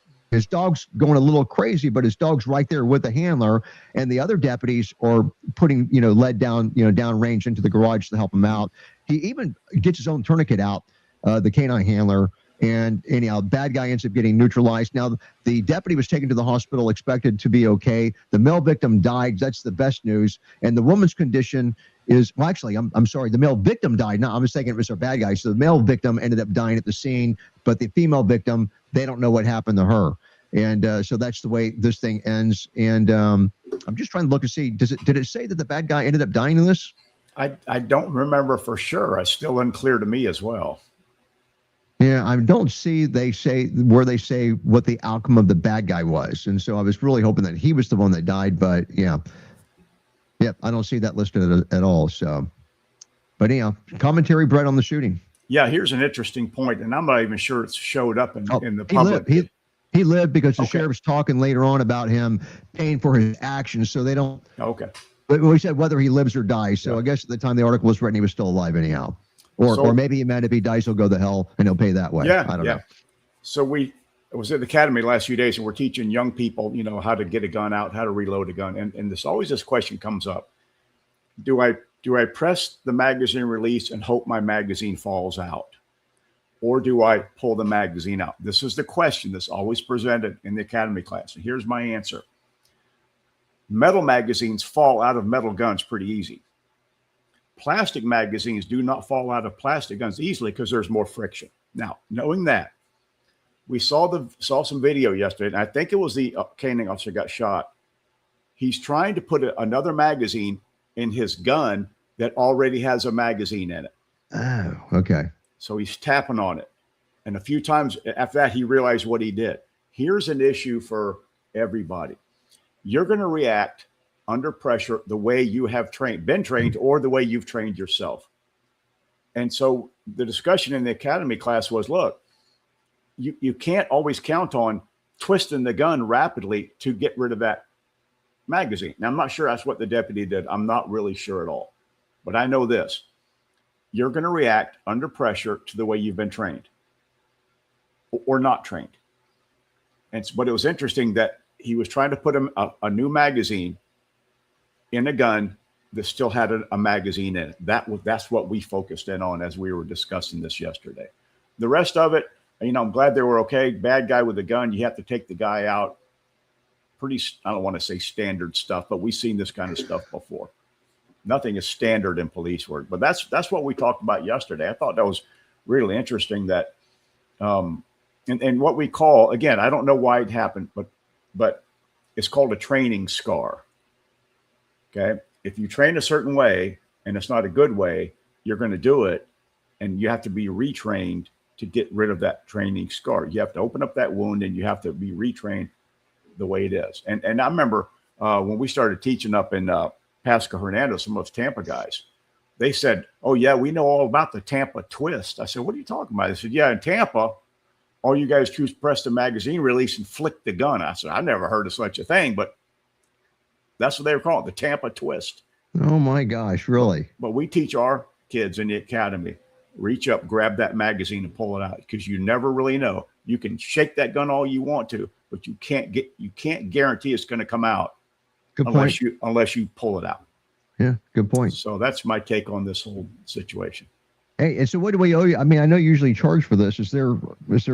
dog's going a little crazy, but his dog's right there with the handler, and the other deputies are putting, lead down, down range into the garage to help him out. He even gets his own tourniquet out, the canine handler, and anyhow, bad guy ends up getting neutralized. Now, the deputy was taken to the hospital, expected to be okay. The male victim died. That's the best news. And the woman's condition is, well, actually, I'm sorry, the male victim died. No, I was thinking it was our bad guy. So the male victim ended up dying at the scene, but the female victim, they don't know what happened to her. And so that's the way this thing ends. And I'm just trying to look and see, did it say that the bad guy ended up dying in this? I don't remember for sure. It's still unclear to me as well. Yeah, I don't see they say what the outcome of the bad guy was. And so I was really hoping that he was the one that died. But yeah, I don't see that listed at all. So, but anyhow, commentary, Brett, on the shooting. Yeah, here's an interesting point, and I'm not even sure it's showed up in the public. He lived because the sheriff's talking later on about him paying for his actions, so they don't. Okay. But we said whether he lives or dies. So I guess at the time the article was written, he was still alive anyhow. Or maybe he meant if he dies, he'll go to hell and he'll pay that way. Yeah, I don't know. So I was at the academy the last few days, and we're teaching young people, how to get a gun out, how to reload a gun. And this question comes up. Do I press the magazine release and hope my magazine falls out? or do I pull the magazine out? This is the question that's always presented in the academy class. And here's my answer. Metal magazines fall out of metal guns pretty easy. Plastic magazines do not fall out of plastic guns easily because there's more friction. Now, knowing that, we saw some video yesterday, and I think it was the canine officer got shot. He's trying to put another magazine in his gun that already has a magazine in it. Oh, okay. So he's tapping on it. And a few times after that, he realized what he did. Here's an issue for everybody. You're going to react under pressure the way you have been trained or the way you've trained yourself. And so the discussion in the academy class was, look, you can't always count on twisting the gun rapidly to get rid of that magazine. Now, I'm not sure that's what the deputy did. I'm not really sure at all. But I know this. You're going to react under pressure to the way you've been trained or not trained. But it was interesting that he was trying to put a new magazine in a gun that still had a magazine in it. That's what we focused in on as we were discussing this yesterday. The rest of it, I'm glad they were okay. Bad guy with a gun, you have to take the guy out. Pretty, I don't want to say standard stuff, but we've seen this kind of stuff before. Nothing is standard in police work, but that's what we talked about yesterday. I thought that was really interesting that, and what we call, again, I don't know why it happened, but it's called a training scar. Okay. If you train a certain way and it's not a good way, you're going to do it. And you have to be retrained to get rid of that training scar. You have to open up that wound and you have to be retrained the way it is. And I remember when we started teaching up in Pasco Hernando, some of those Tampa guys, they said, oh yeah, we know all about the Tampa twist. I said, what are you talking about? They said, yeah, in Tampa, all you guys do is press the magazine release and flick the gun. I said, I never heard of such a thing, but that's what they were calling it, the Tampa twist. Oh my gosh, really? But we teach our kids in the academy, reach up, grab that magazine and pull it out because you never really know. You can shake that gun all you want to, but you can't guarantee it's going to come out unless you pull it out. Yeah, good point. So that's my take on this whole situation. Hey, and so what do we owe you? I mean, I know you usually charge for this. Is there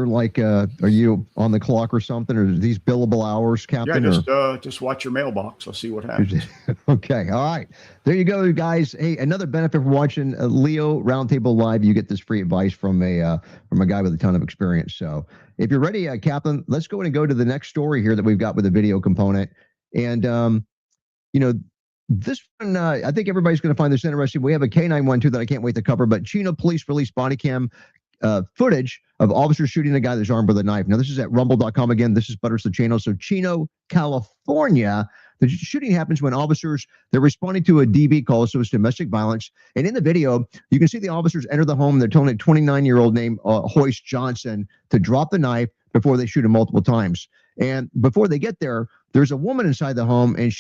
like, are you on the clock or something, or are these billable hours, Captain? Yeah, just watch your mailbox. I'll see what happens. Okay, all right. There you go, guys. Hey, another benefit for watching Leo Roundtable Live, you get this free advice from a guy with a ton of experience. So if you're ready, Captain, let's go ahead and go to the next story here that we've got with the video component. And this one, I think everybody's going to find this interesting. We have a K912 that I can't wait to cover, but Chino police released body cam footage of officers shooting a guy that's armed with a knife. Now, this is at rumble.com. Again, this is Butters the Channel. So Chino, California, the shooting happens when officers, they're responding to a DV call, so it's domestic violence. And in the video, you can see the officers enter the home. They're telling a 29-year-old named Hoyce Johnson to drop the knife before they shoot him multiple times. And before they get there, there's a woman inside the home, and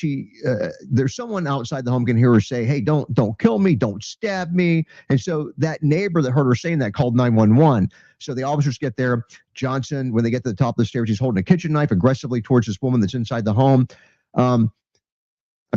there's someone outside the home can hear her say, hey, don't kill me, don't stab me. And so that neighbor that heard her saying that called 911. So the officers get there. Johnson, when they get to the top of the stairs, he's holding a kitchen knife aggressively towards this woman that's inside the home. I'm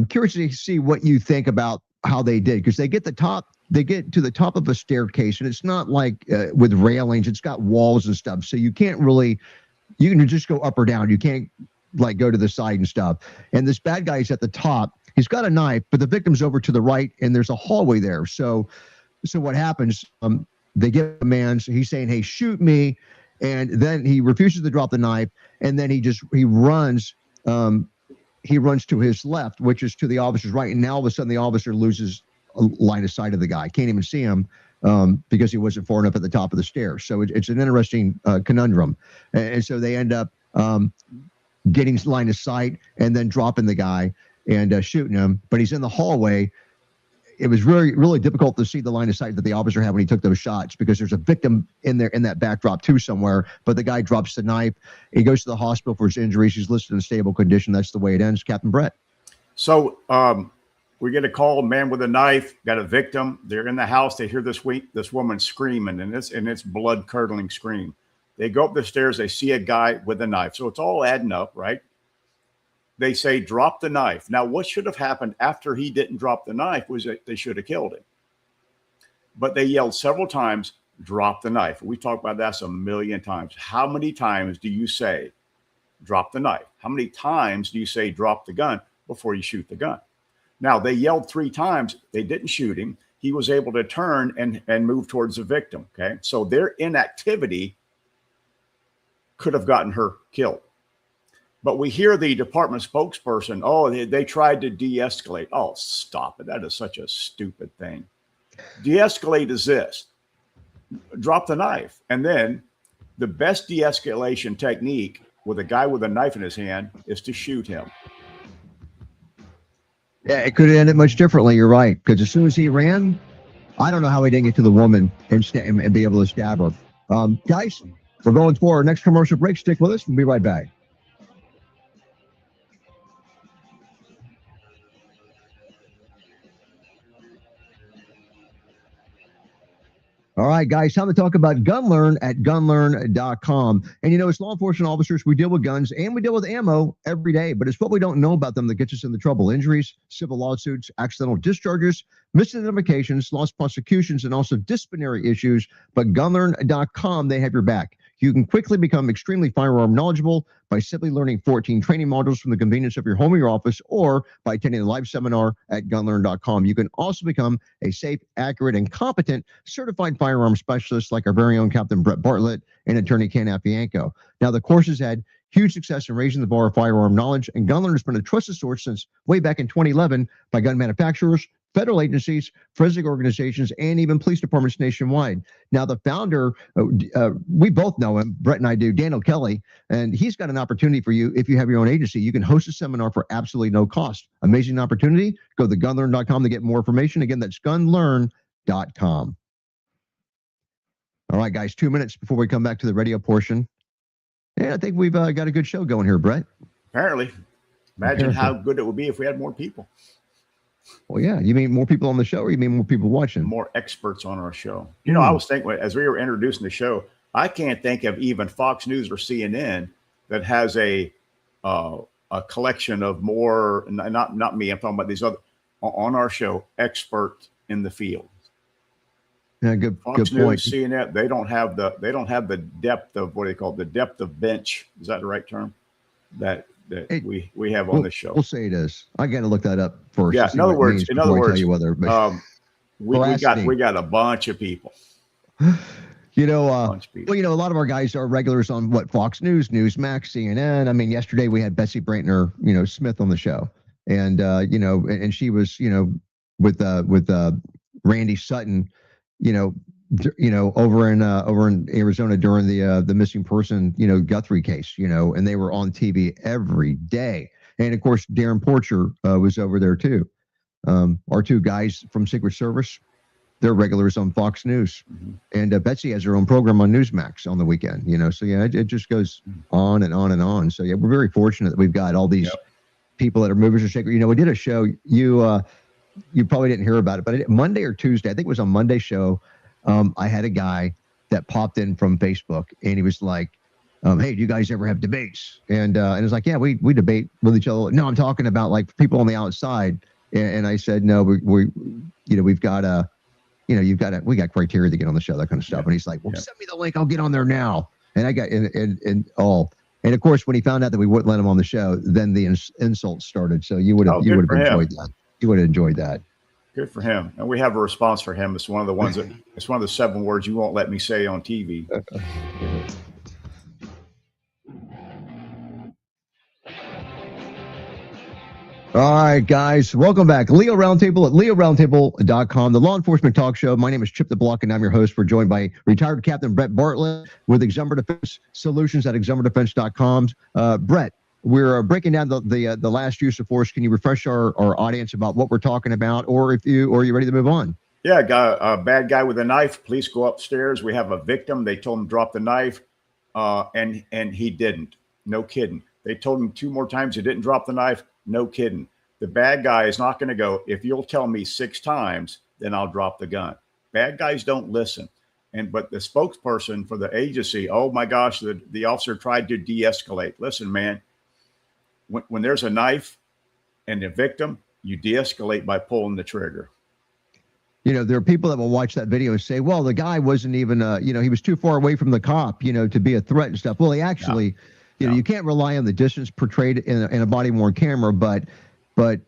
curious to see what you think about how they did, because they get to the top of a staircase, and it's not like with railings, it's got walls and stuff. So you can just go up or down. You can't like go to the side and stuff. And this bad guy is at the top. He's got a knife, but the victim's over to the right, and there's a hallway there. So what happens? They get a man. So he's saying, hey, shoot me. And then he refuses to drop the knife. And then he runs to his left, which is to the officer's right. And now all of a sudden the officer loses a line of sight of the guy. Can't even see him because he wasn't far enough at the top of the stairs. So it's an interesting conundrum. And so they end up getting line of sight and then dropping the guy and shooting him. But he's in the hallway. It was really, really difficult to see the line of sight that the officer had when he took those shots, because there's a victim in there in that backdrop too somewhere. But the guy drops the knife. He goes to the hospital for his injuries. He's listed in stable condition. That's the way it ends. Captain Brett. So we get a call, man with a knife, got a victim. They're in the house. They hear this woman screaming, and it's blood curdling scream. They go up the stairs. They see a guy with a knife. So it's all adding up, right? They say, drop the knife. Now, what should have happened after he didn't drop the knife was that they should have killed him. But they yelled several times, drop the knife. We talked about that a million times. How many times do you say drop the knife? How many times do you say drop the gun before you shoot the gun? Now, they yelled 3 times. They didn't shoot him. He was able to turn and move towards the victim. Okay. So their inactivity could have gotten her killed. But we hear the department spokesperson, oh, they tried to de-escalate. Oh, stop it. That is such a stupid thing. De-escalate is this. Drop the knife. And then the best de-escalation technique with a guy with a knife in his hand is to shoot him. Yeah, it could have ended much differently. You're right. Because as soon as he ran, I don't know how he didn't get to the woman and be able to stab her. Guys, we're going for our next commercial break. Stick with us. We'll be right back. All right, guys, time to talk about GunLearn at gunlearn.com. And, you know, as law enforcement officers, we deal with guns and we deal with ammo every day, but it's what we don't know about them that gets us into trouble. Injuries, civil lawsuits, accidental discharges, misidentifications, lost prosecutions, and also disciplinary issues. But gunlearn.com, they have your back. You can quickly become extremely firearm knowledgeable by simply learning 14 training modules from the convenience of your home or your office, or by attending a live seminar at gunlearn.com. You can also become a safe, accurate, and competent certified firearm specialist like our very own Captain Brett Bartlett and attorney Ken Apianco. Now, the course has had huge success in raising the bar of firearm knowledge, and GunLearn has been a trusted source since way back in 2011 by gun manufacturers, federal agencies, forensic organizations, and even police departments nationwide. Now, the founder, we both know him, Brett and I do, Daniel Kelly, and he's got an opportunity for you if you have your own agency. You can host a seminar for absolutely no cost. Amazing opportunity. Go to gunlearn.com to get more information. Again, that's gunlearn.com. All right, guys, 2 minutes before we come back to the radio portion. Yeah, I think we've got a good show going here, Brett. Apparently. Imagine how good it would be if we had more people. Well, yeah. You mean more people on the show, or you mean more people watching? More experts on our show. You know, I was thinking as we were introducing the show, I can't think of even Fox News or CNN that has a collection of more. Not me. I'm talking about these other on our show experts in the field. Yeah, good. Fox good News, point. CNN, they don't have the depth of what do they call it? The depth of bench. Is that the right term? That we have on the show. We'll say it is. I got to look that up first. Yeah. In other words, tell you whether, we got a bunch of people. You know, well, you know, a lot of our guys are regulars on Fox News, Newsmax, CNN. I mean, yesterday we had Betsy Brantner, Smith on the show, and and she was, with Randy Sutton, over in Arizona during the missing person, Guthrie case, and they were on TV every day. And of course, Darren Porcher was over there too. Our 2 guys from Secret Service, they're regulars on Fox News. Mm-hmm. And Betsy has her own program on Newsmax on the weekend, so yeah, it just goes on and on and on. So yeah, we're very fortunate that we've got all these people that are movers and shakers. We did a show, you probably didn't hear about it, but Monday or Tuesday, I think it was on Monday's show. I had a guy that popped in from Facebook, and he was like, hey, do you guys ever have debates? And it's like, yeah, we debate with each other. No, I'm talking about like people on the outside. And I said, no, we've got we got criteria to get on the show, that kind of stuff. And he's like, well, send me the link. I'll get on there now. And I got, and of course, when he found out that we wouldn't let him on the show, then the insults started. So you would have enjoyed that. You would have enjoyed that. Good for him. And we have a response for him. It's one of the ones it's one of the 7 words you won't let me say on TV. All right, guys, welcome back. Leo Roundtable at leoroundtable.com, the law enforcement talk show. My name is Chip the Block, and I'm your host. We're joined by retired Captain Brett Bartlett with Exumber Defense Solutions at exumberdefense.com. Brett, we're breaking down the last use of force. Can you refresh our audience about what we're talking about, or are you ready to move on? Yeah, a bad guy with a knife. Police go upstairs. We have a victim. They told him to drop the knife, and he didn't. No kidding. They told him 2 more times he didn't drop the knife. No kidding. The bad guy is not going to go, if you'll tell me 6 times, then I'll drop the gun. Bad guys don't listen. But the spokesperson for the agency, oh my gosh, the officer tried to de-escalate. Listen, man, when there's a knife and the victim, you de-escalate by pulling the trigger. there are people that will watch that video and say, well, the guy wasn't even, he was too far away from the cop, to be a threat and stuff. Well, he actually, you can't rely on the distance portrayed in a body worn camera, but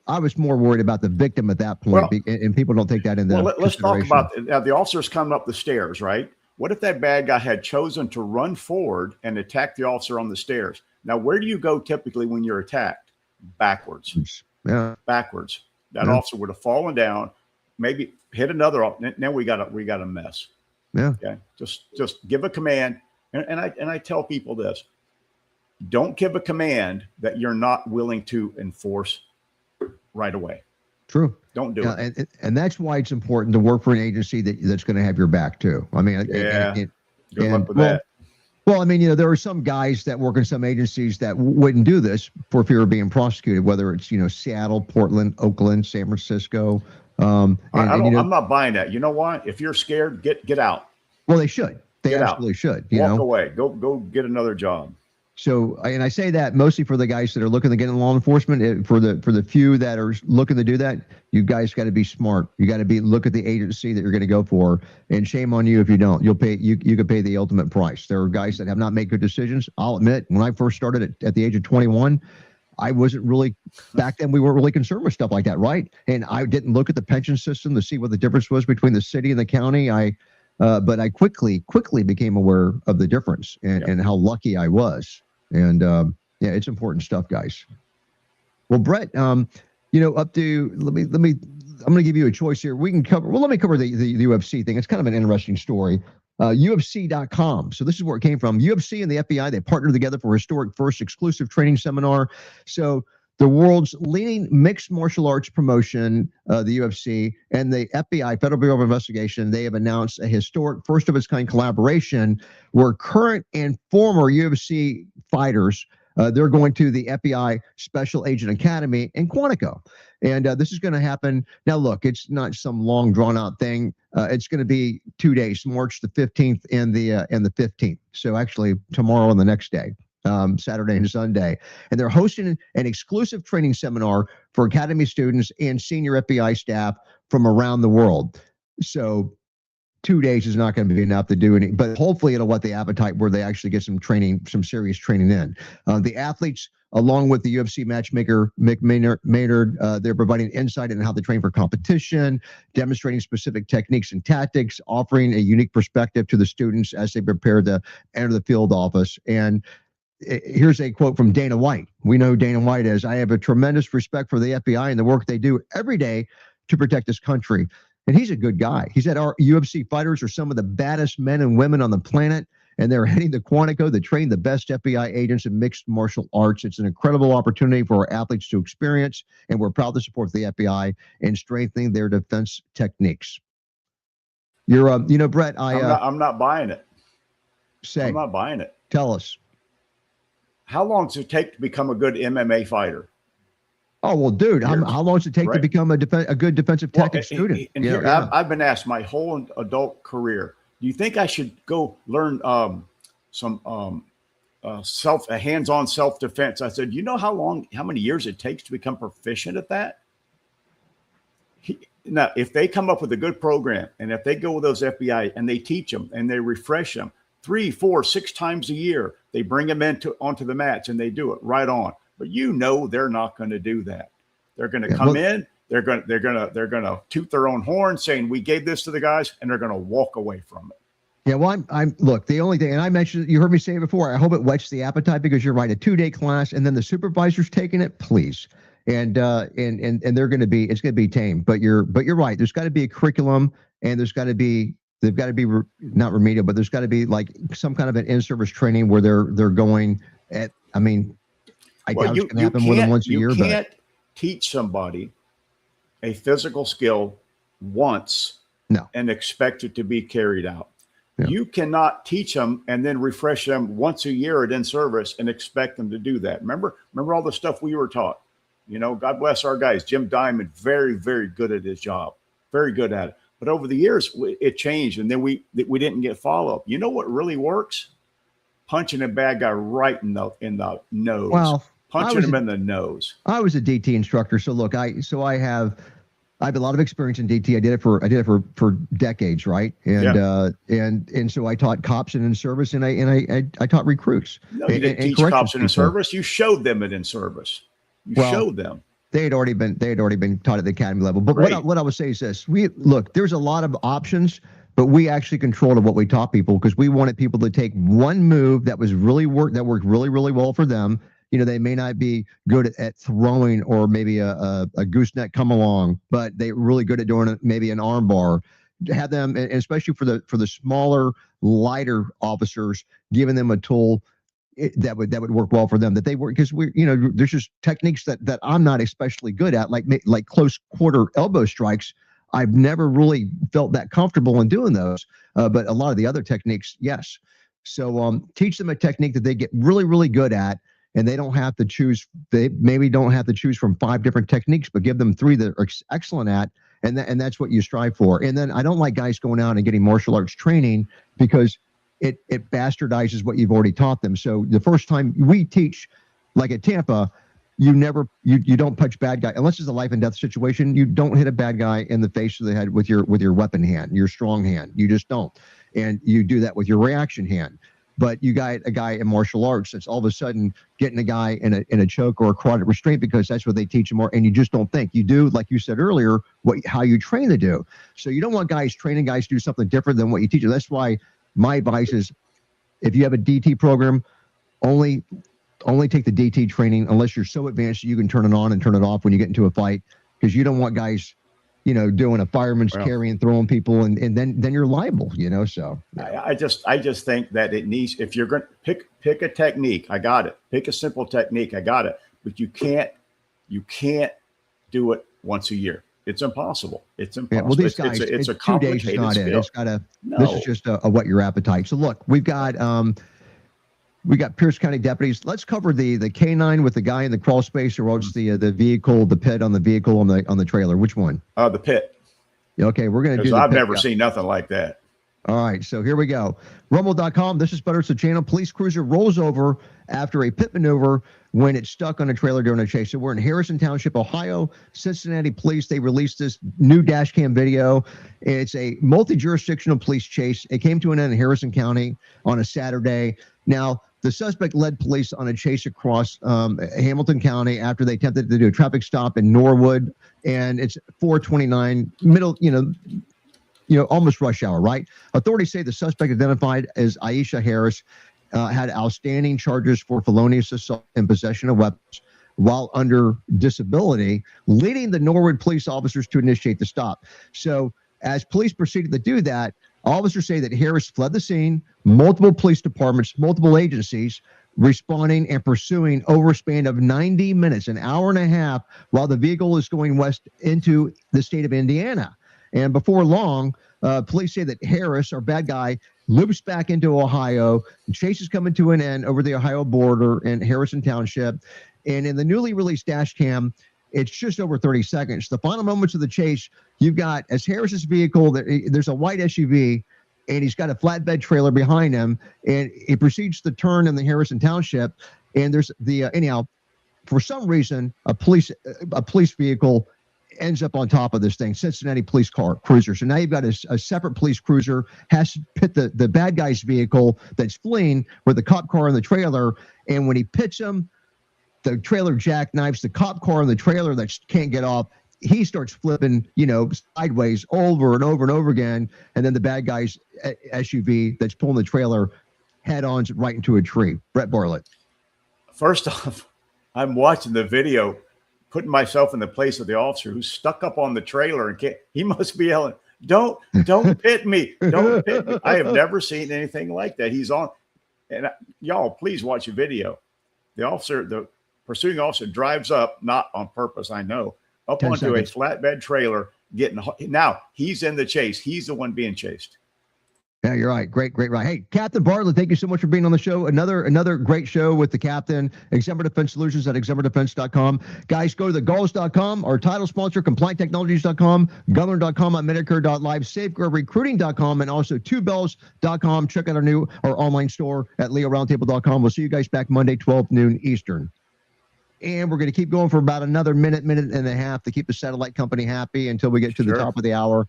I was more worried about the victim at that point, and people don't take that into let's talk consideration. about the officer's coming up the stairs, right? What if that bad guy had chosen to run forward and attack the officer on the stairs? Now, where do you go typically when you're attacked? Backwards. Yeah. Backwards. That officer would have fallen down, maybe hit another. Now we got a mess. Yeah. Okay. Just give a command, and I tell people this: don't give a command that you're not willing to enforce right away. True. Don't do it. And that's why it's important to work for an agency that's going to have your back too. I mean, good luck with that. Well, I mean, there are some guys that work in some agencies that wouldn't do this for fear of being prosecuted, whether it's, Seattle, Portland, Oakland, San Francisco. I'm not buying that. You know what? If you're scared, get out. Well, they should. They absolutely should. Walk away. Go get another job. So, and I say that mostly for the guys that are looking to get in law enforcement. For the few that are looking to do that, you guys got to be smart. You got to look at the agency that you're going to go for, and shame on you if you don't. You'll pay. You could pay the ultimate price. There are guys that have not made good decisions. I'll admit, when I first started at the age of 21, I wasn't really, back then we weren't really concerned with stuff like that, right? And I didn't look at the pension system to see what the difference was between the city and the county. But I quickly became aware of the difference and how lucky I was. And it's important stuff, guys. Well, Brett, up to let me. I'm going to give you a choice here. We can cover. Well, let me cover the UFC thing. It's kind of an interesting story. UFC.com. So this is where it came from. UFC and the FBI, they partnered together for a historic first exclusive training seminar. So the world's leading mixed martial arts promotion, the UFC, and the FBI, Federal Bureau of Investigation, they have announced a historic first of its kind collaboration where current and former UFC fighters, they're going to the FBI Special Agent Academy in Quantico. And this is going to happen. Now, look, it's not some long drawn out thing. It's going to be 2 days, March the 15th and the 15th. So actually tomorrow and the next day. Saturday and Sunday. And they're hosting an exclusive training seminar for Academy students and senior FBI staff from around the world. So 2 days is not going to be enough to do any, but hopefully it'll whet the appetite where they actually get some training, some serious training in. The athletes, along with the UFC matchmaker, Mick Maynard, they're providing insight into how they train for competition, demonstrating specific techniques and tactics, offering a unique perspective to the students as they prepare to enter the field office. And here's a quote from Dana White. We know who Dana White is. I have a tremendous respect for the FBI and the work they do every day to protect this country. And he's a good guy. He said our UFC fighters are some of the baddest men and women on the planet, and they're heading to Quantico to train the best FBI agents in mixed martial arts. It's an incredible opportunity for our athletes to experience, and we're proud to support the FBI in strengthening their defense techniques. You're, Brett, I'm not buying it. I'm not buying it. Tell us. How long does it take to become a good MMA fighter? Oh, well, dude, how long does it take to become a good defensive tactics student? I've been asked my whole adult career, do you think I should go learn some hands-on self-defense? I said, you know how many years it takes to become proficient at that? Now, if they come up with a good program and if they go with those FBI and they teach them and they refresh them 3, 4, 6 times a year, they bring them onto the mats and they do it right on. But they're not going to do that. They're going to come in. They're going to toot their own horn, saying we gave this to the guys, and they're going to walk away from it. Yeah, well, look, the only thing, and I mentioned, you heard me say it before, I hope it whets the appetite because you're right, a 2-day class, and then the supervisor's taking it, please. And they're going to be, it's going to be tame. But you're right. There's got to be a curriculum, and they've got to be not remedial, but there's got to be like some kind of an in-service training where they're going at. I mean, I doubt it's going to happen more than once a year. You can't teach somebody a physical skill once and expect it to be carried out. Yeah. You cannot teach them and then refresh them once a year at in-service and expect them to do that. Remember all the stuff we were taught. God bless our guys. Jim Diamond, very, very good at his job. Very good at it. But over the years, it changed, and then we didn't get follow-up. You know what really works? Punching a bad guy right in the nose. Well, punching him in the nose. I was a DT instructor, so look, I have I have a lot of experience in DT. I did it for decades, right? And so I taught cops and in service, and I taught recruits. No, you didn't teach corrections cops in people. service. You showed them it in service. You showed them. They had already been taught at the academy level. But Right. what I would say is this: there's a lot of options, but we actually controlled what we taught people because we wanted people to take one move that worked really, really well for them. They may not be good at throwing or maybe a gooseneck come along, but they're really good at doing maybe an arm bar. Have them, and especially for the smaller, lighter officers, giving them a tool that would work well for them. That they work because there's just techniques that I'm not especially good at, like close quarter elbow strikes. I've never really felt that comfortable in doing those, but a lot of the other techniques, yes. So teach them a technique that they get really, really good at. And they don't have to choose. They maybe don't have to choose from 5 different techniques, but give them 3 that are excellent at, and that's what you strive for. And then I don't like guys going out and getting martial arts training because it bastardizes what you've already taught them. So the first time we teach, like at Tampa, you don't punch bad guy unless it's a life and death situation. You don't hit a bad guy in the face or the head with your weapon hand, your strong hand. You just don't, and you do that with your reaction hand. But you got a guy in martial arts that's all of a sudden getting a guy in a choke or a carotid restraint because that's what they teach him more. And you just don't think. You do, like you said earlier, how you train to do. So you don't want training guys to do something different than what you teach them. That's why my advice is, if you have a DT program, only take the DT training unless you're so advanced that you can turn it on and turn it off when you get into a fight, because you don't want guys doing a fireman's carry and throwing people, and then you're liable, so. Yeah. I just think that it needs, if you're going to pick a technique, I got it. Pick a simple technique, I got it. But you can't do it once a year. It's impossible. It's impossible. Yeah, well, these guys, it's a 2 days is not it. It's this is just a whet your appetite. So look, we got Pierce County deputies. Let's cover the K9 with the guy in the crawl space, or what's the vehicle, the pit on the vehicle on the trailer. Which one? The pit. Okay, we're going to do. I've never seen nothing like that. All right, so here we go. Rumble.com. This is Better It's the channel. Police cruiser rolls over after a pit maneuver when it's stuck on a trailer during a chase. So we're in Harrison Township, Ohio. Cincinnati police, they released this new dash cam video. It's a multi-jurisdictional police chase. It came to an end in Harrison County on a Saturday. Now, the suspect led police on a chase across Hamilton County after they attempted to do a traffic stop in Norwood, and it's 4:29, middle, almost rush hour, right? Authorities say the suspect, identified as Aisha Harris, had outstanding charges for felonious assault and possession of weapons while under disability, leading the Norwood police officers to initiate the stop. So as police proceeded to do that, officers say that Harris fled the scene, multiple police departments, multiple agencies responding and pursuing over a span of 90 minutes, an hour and a half, while the vehicle is going west into the state of Indiana. And before long, police say that Harris, our bad guy, loops back into Ohio. The chase is coming to an end over the Ohio border in Harrison Township. And in the newly released dash cam, it's just over 30 seconds. The final moments of the chase, you've got, as Harris's vehicle, there's a white SUV, and he's got a flatbed trailer behind him, and he proceeds to turn in the Harrison Township. And there's anyhow, for some reason, a police vehicle ends up on top of this thing, Cincinnati police cruiser. So now you've got a separate police cruiser has to pit the bad guy's vehicle that's fleeing with the cop car and the trailer. And when he pits him, the trailer jackknifes the cop car and the trailer that can't get off. He starts flipping, sideways over and over and over again. And then the bad guy's SUV that's pulling the trailer head-on right into a tree. Brett Bartlett. First off, I'm watching the video, putting myself in the place of the officer who's stuck up on the trailer and he must be yelling, don't pit me. Don't pit me. I have never seen anything like that. He's on, and y'all, please watch the video. The pursuing officer drives up, not on purpose, I know, up onto a flatbed trailer, now he's in the chase. He's the one being chased. Yeah, you're right. Great ride. Hey, Captain Bartlett, thank you so much for being on the show. Another great show with the captain. Exemplar Defense Solutions at exemplardefense.com. Guys, go to thegauls.com, our title sponsor, complianttechnologies.com, gunlearn.com, medicare.live, safeguardrecruiting.com, and also twobells.com. Check out our online store at leoroundtable.com. We'll see you guys back Monday, 12 noon Eastern. And we're going to keep going for about another minute and a half to keep the satellite company happy until we get to the top of the hour.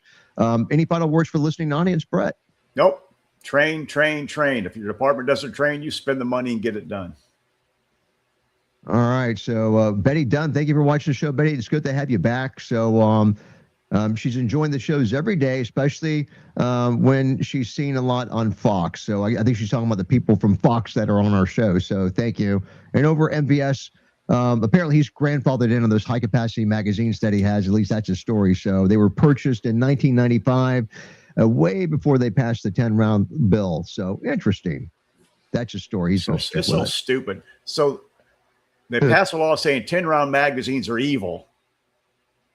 Any final words for the listening audience, Brett? Nope. Train, train, train. If your department doesn't train you, spend the money and get it done. All right. So, Betty Dunn, thank you for watching the show, Betty. It's good to have you back. So, she's enjoying the shows every day, especially when she's seen a lot on Fox. So I think she's talking about the people from Fox that are on our show. So thank you. And over MVS, apparently he's grandfathered in on those high capacity magazines that he has. At least that's his story. So they were purchased in 1995, way before they passed the 10-round bill. So interesting. That's a story. He's it's so stupid. So they passed a law saying 10-round magazines are evil.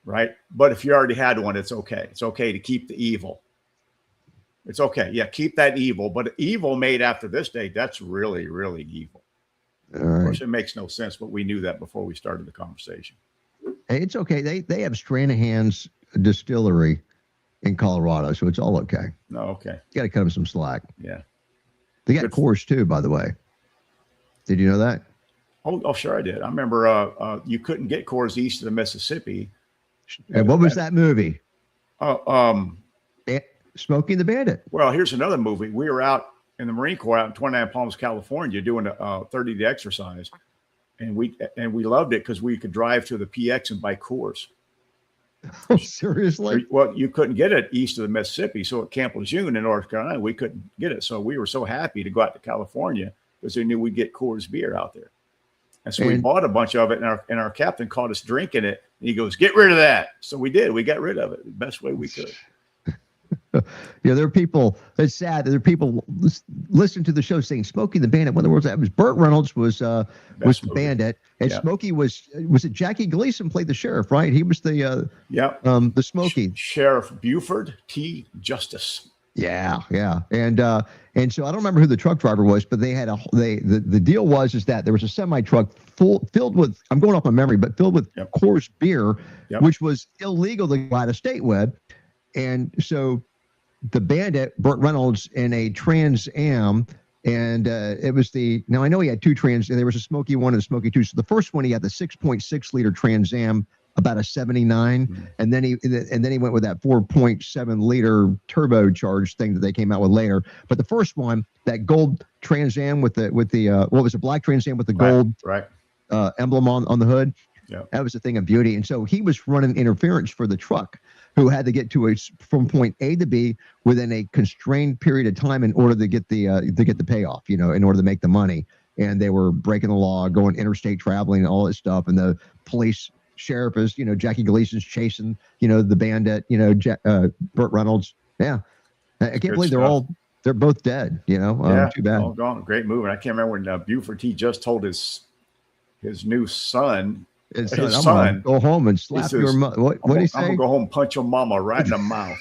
Right. But if you already had one, it's okay. It's okay to keep the evil. It's okay. Yeah, keep that evil. But evil made after this date, that's really, really evil. Of course, it makes no sense, but we knew that before we started the conversation. Hey, it's okay. They have Stranahan's distillery in Colorado, so it's all okay. No, okay. You got to cut them some slack. Yeah. They got Coors too, by the way. Did you know that? Oh, sure I did. I remember you couldn't get Coors east of the Mississippi. And what was that movie? Smokey and the Bandit. Well, here's another movie. We were out in the Marine Corps out in 29 Palms, California, doing a 30 day exercise, and we loved it because we could drive to the PX and buy Coors. Oh, seriously? Well, you couldn't get it east of the Mississippi, so at Camp Lejeune in North Carolina, we couldn't get it. So we were so happy to go out to California because they knew we'd get Coors beer out there. And so we bought a bunch of it, and our captain caught us drinking it. And he goes, "Get rid of that." So we did. We got rid of it the best way we could. There are people. It's sad. There are people listen to the show saying Smokey the Bandit. One of the words that was Burt Reynolds was the bandit, and Smokey was it Jackie Gleason played the sheriff, right? He was the the Smokey Sheriff Buford T. Justice. Yeah. And so I don't remember who the truck driver was, but they had the deal was that there was a semi truck filled with, I'm going off my memory, but filled with Coors beer, which was illegal to go out of state with. And so the bandit, Burt Reynolds, in a Trans Am, and it was now I know he had two Trans, and there was a Smoky 1 and a Smoky 2. So the first one, he had the 6.6 liter Trans Am, about a 79, and then he went with that 4.7 liter turbocharged thing that they came out with later. But the first one, that gold Trans Am with the what was a black Trans Am with the gold emblem on the hood. Yeah, that was a thing of beauty. And so he was running interference for the truck, who had to get from point A to B within a constrained period of time in order to get the payoff, in order to make the money. And they were breaking the law, going interstate traveling, and all this stuff. And the police sheriff is, Jackie Gleason's chasing, the bandit, Burt Reynolds. Yeah. I can't believe they're both dead, too bad. All gone. Great movie. I can't remember when Buford T. just told his new son, his son, go home and slap your mother. What did he say? I'm going to go home and punch your mama right in the mouth.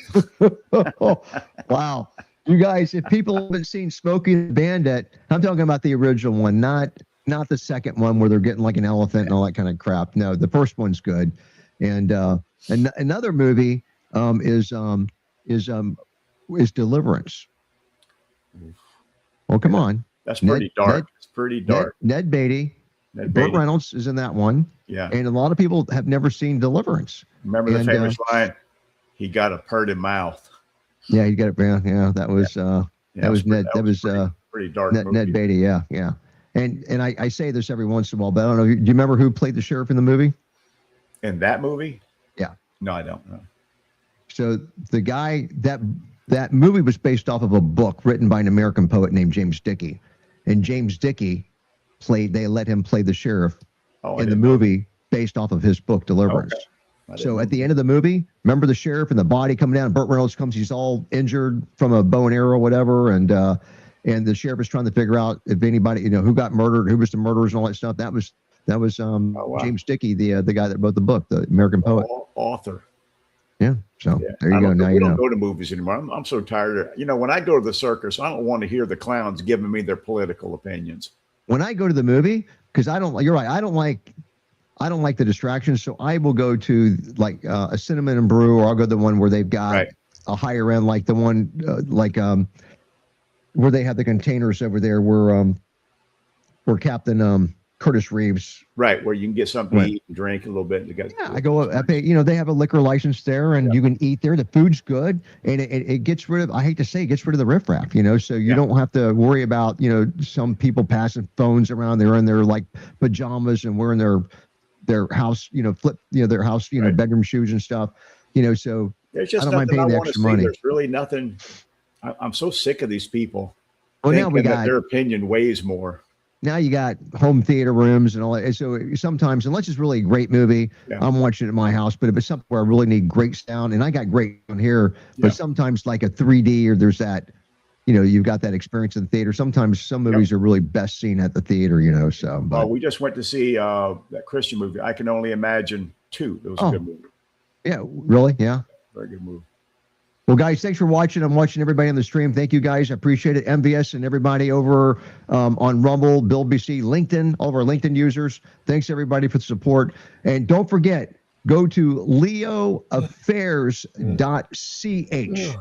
Wow. You guys, if people haven't seen Smokey the Bandit, I'm talking about the original one, not the second one where they're getting like an elephant and all that kind of crap. No, the first one's good. And another movie is Deliverance. Oh, come on. That's pretty dark. It's pretty dark. Ned Beatty. Burt Reynolds is in that one. Yeah. And a lot of people have never seen Deliverance. Remember the famous line, "He got a purty mouth." Yeah, he got it. Yeah, that was Ned. That was pretty dark. Ned Beatty. Yeah. And I say this every once in a while, but I don't know. Do you remember who played the sheriff in the movie? In that movie? Yeah. No, I don't know. So the guy that movie was based off of a book written by an American poet named James Dickey, and James Dickey they let him play the sheriff in the movie based off of his book Deliverance. Okay. So at the end of the movie, remember the sheriff and the body coming down, Burt Reynolds comes, he's all injured from a bow and arrow or whatever, and the sheriff is trying to figure out if anybody, who got murdered, who was the murderers and all that stuff. That was James Dickey, the guy that wrote the book, the American poet. Author. Yeah. So there you go. Now we don't go to movies anymore. I'm so tired. When I go to the circus, I don't want to hear the clowns giving me their political opinions. When I go to the movie, because you're right, I don't like the distractions. So I will go to like a Cinnamon and Brew, or I'll go to the one where they've got a higher end, like the one where they have the containers over there where Captain Curtis Reeves. Right, where you can get something Right. to eat and drink a little bit. Yeah, I go. I pay. They have a liquor license there, and you can eat there. The food's good, and it gets rid of. I hate to say, it gets rid of the riffraff. So you don't have to worry about some people passing phones around. They're in their like pajamas and wearing their house their house Right. bedroom shoes and stuff. So There's just I don't mind nothing I paying the want to extra see. money. There's really nothing. I'm so sick of these people Well, now thinking we that got. their opinion weighs more. Now you got home theater rooms and all that. So sometimes, unless it's really a great movie, I'm watching it at my house. But if it's something where I really need great sound, and I got great sound here, but sometimes like a 3D or there's that, you've got that experience in the theater. Sometimes some movies are really best seen at the theater, So, but we just went to see that Christian movie. I Can Only Imagine 2. It was a good movie. Yeah, really, yeah, very good movie. Well, guys, thanks for watching. I'm watching everybody on the stream. Thank you, guys. I appreciate it. MVS and everybody over on Rumble, Bill BC, LinkedIn, all of our LinkedIn users. Thanks, everybody, for the support. And don't forget, go to leoaffairs.ch.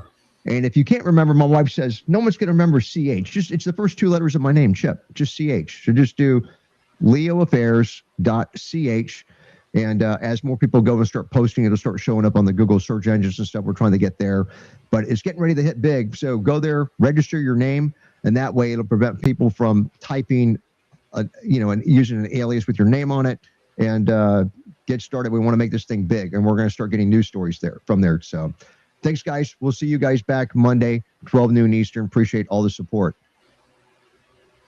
And if you can't remember, my wife says, no one's going to remember CH. It's the first two letters of my name, Chip, just CH. So just do leoaffairs.ch. And as more people go and start posting, it'll start showing up on the Google search engines and stuff. We're trying to get there, but it's getting ready to hit big. So go there, register your name, and that way it'll prevent people from typing, and using an alias with your name on it. And get started. We want to make this thing big, and we're going to start getting news stories from there. So thanks, guys. We'll see you guys back Monday, 12 noon Eastern. Appreciate all the support.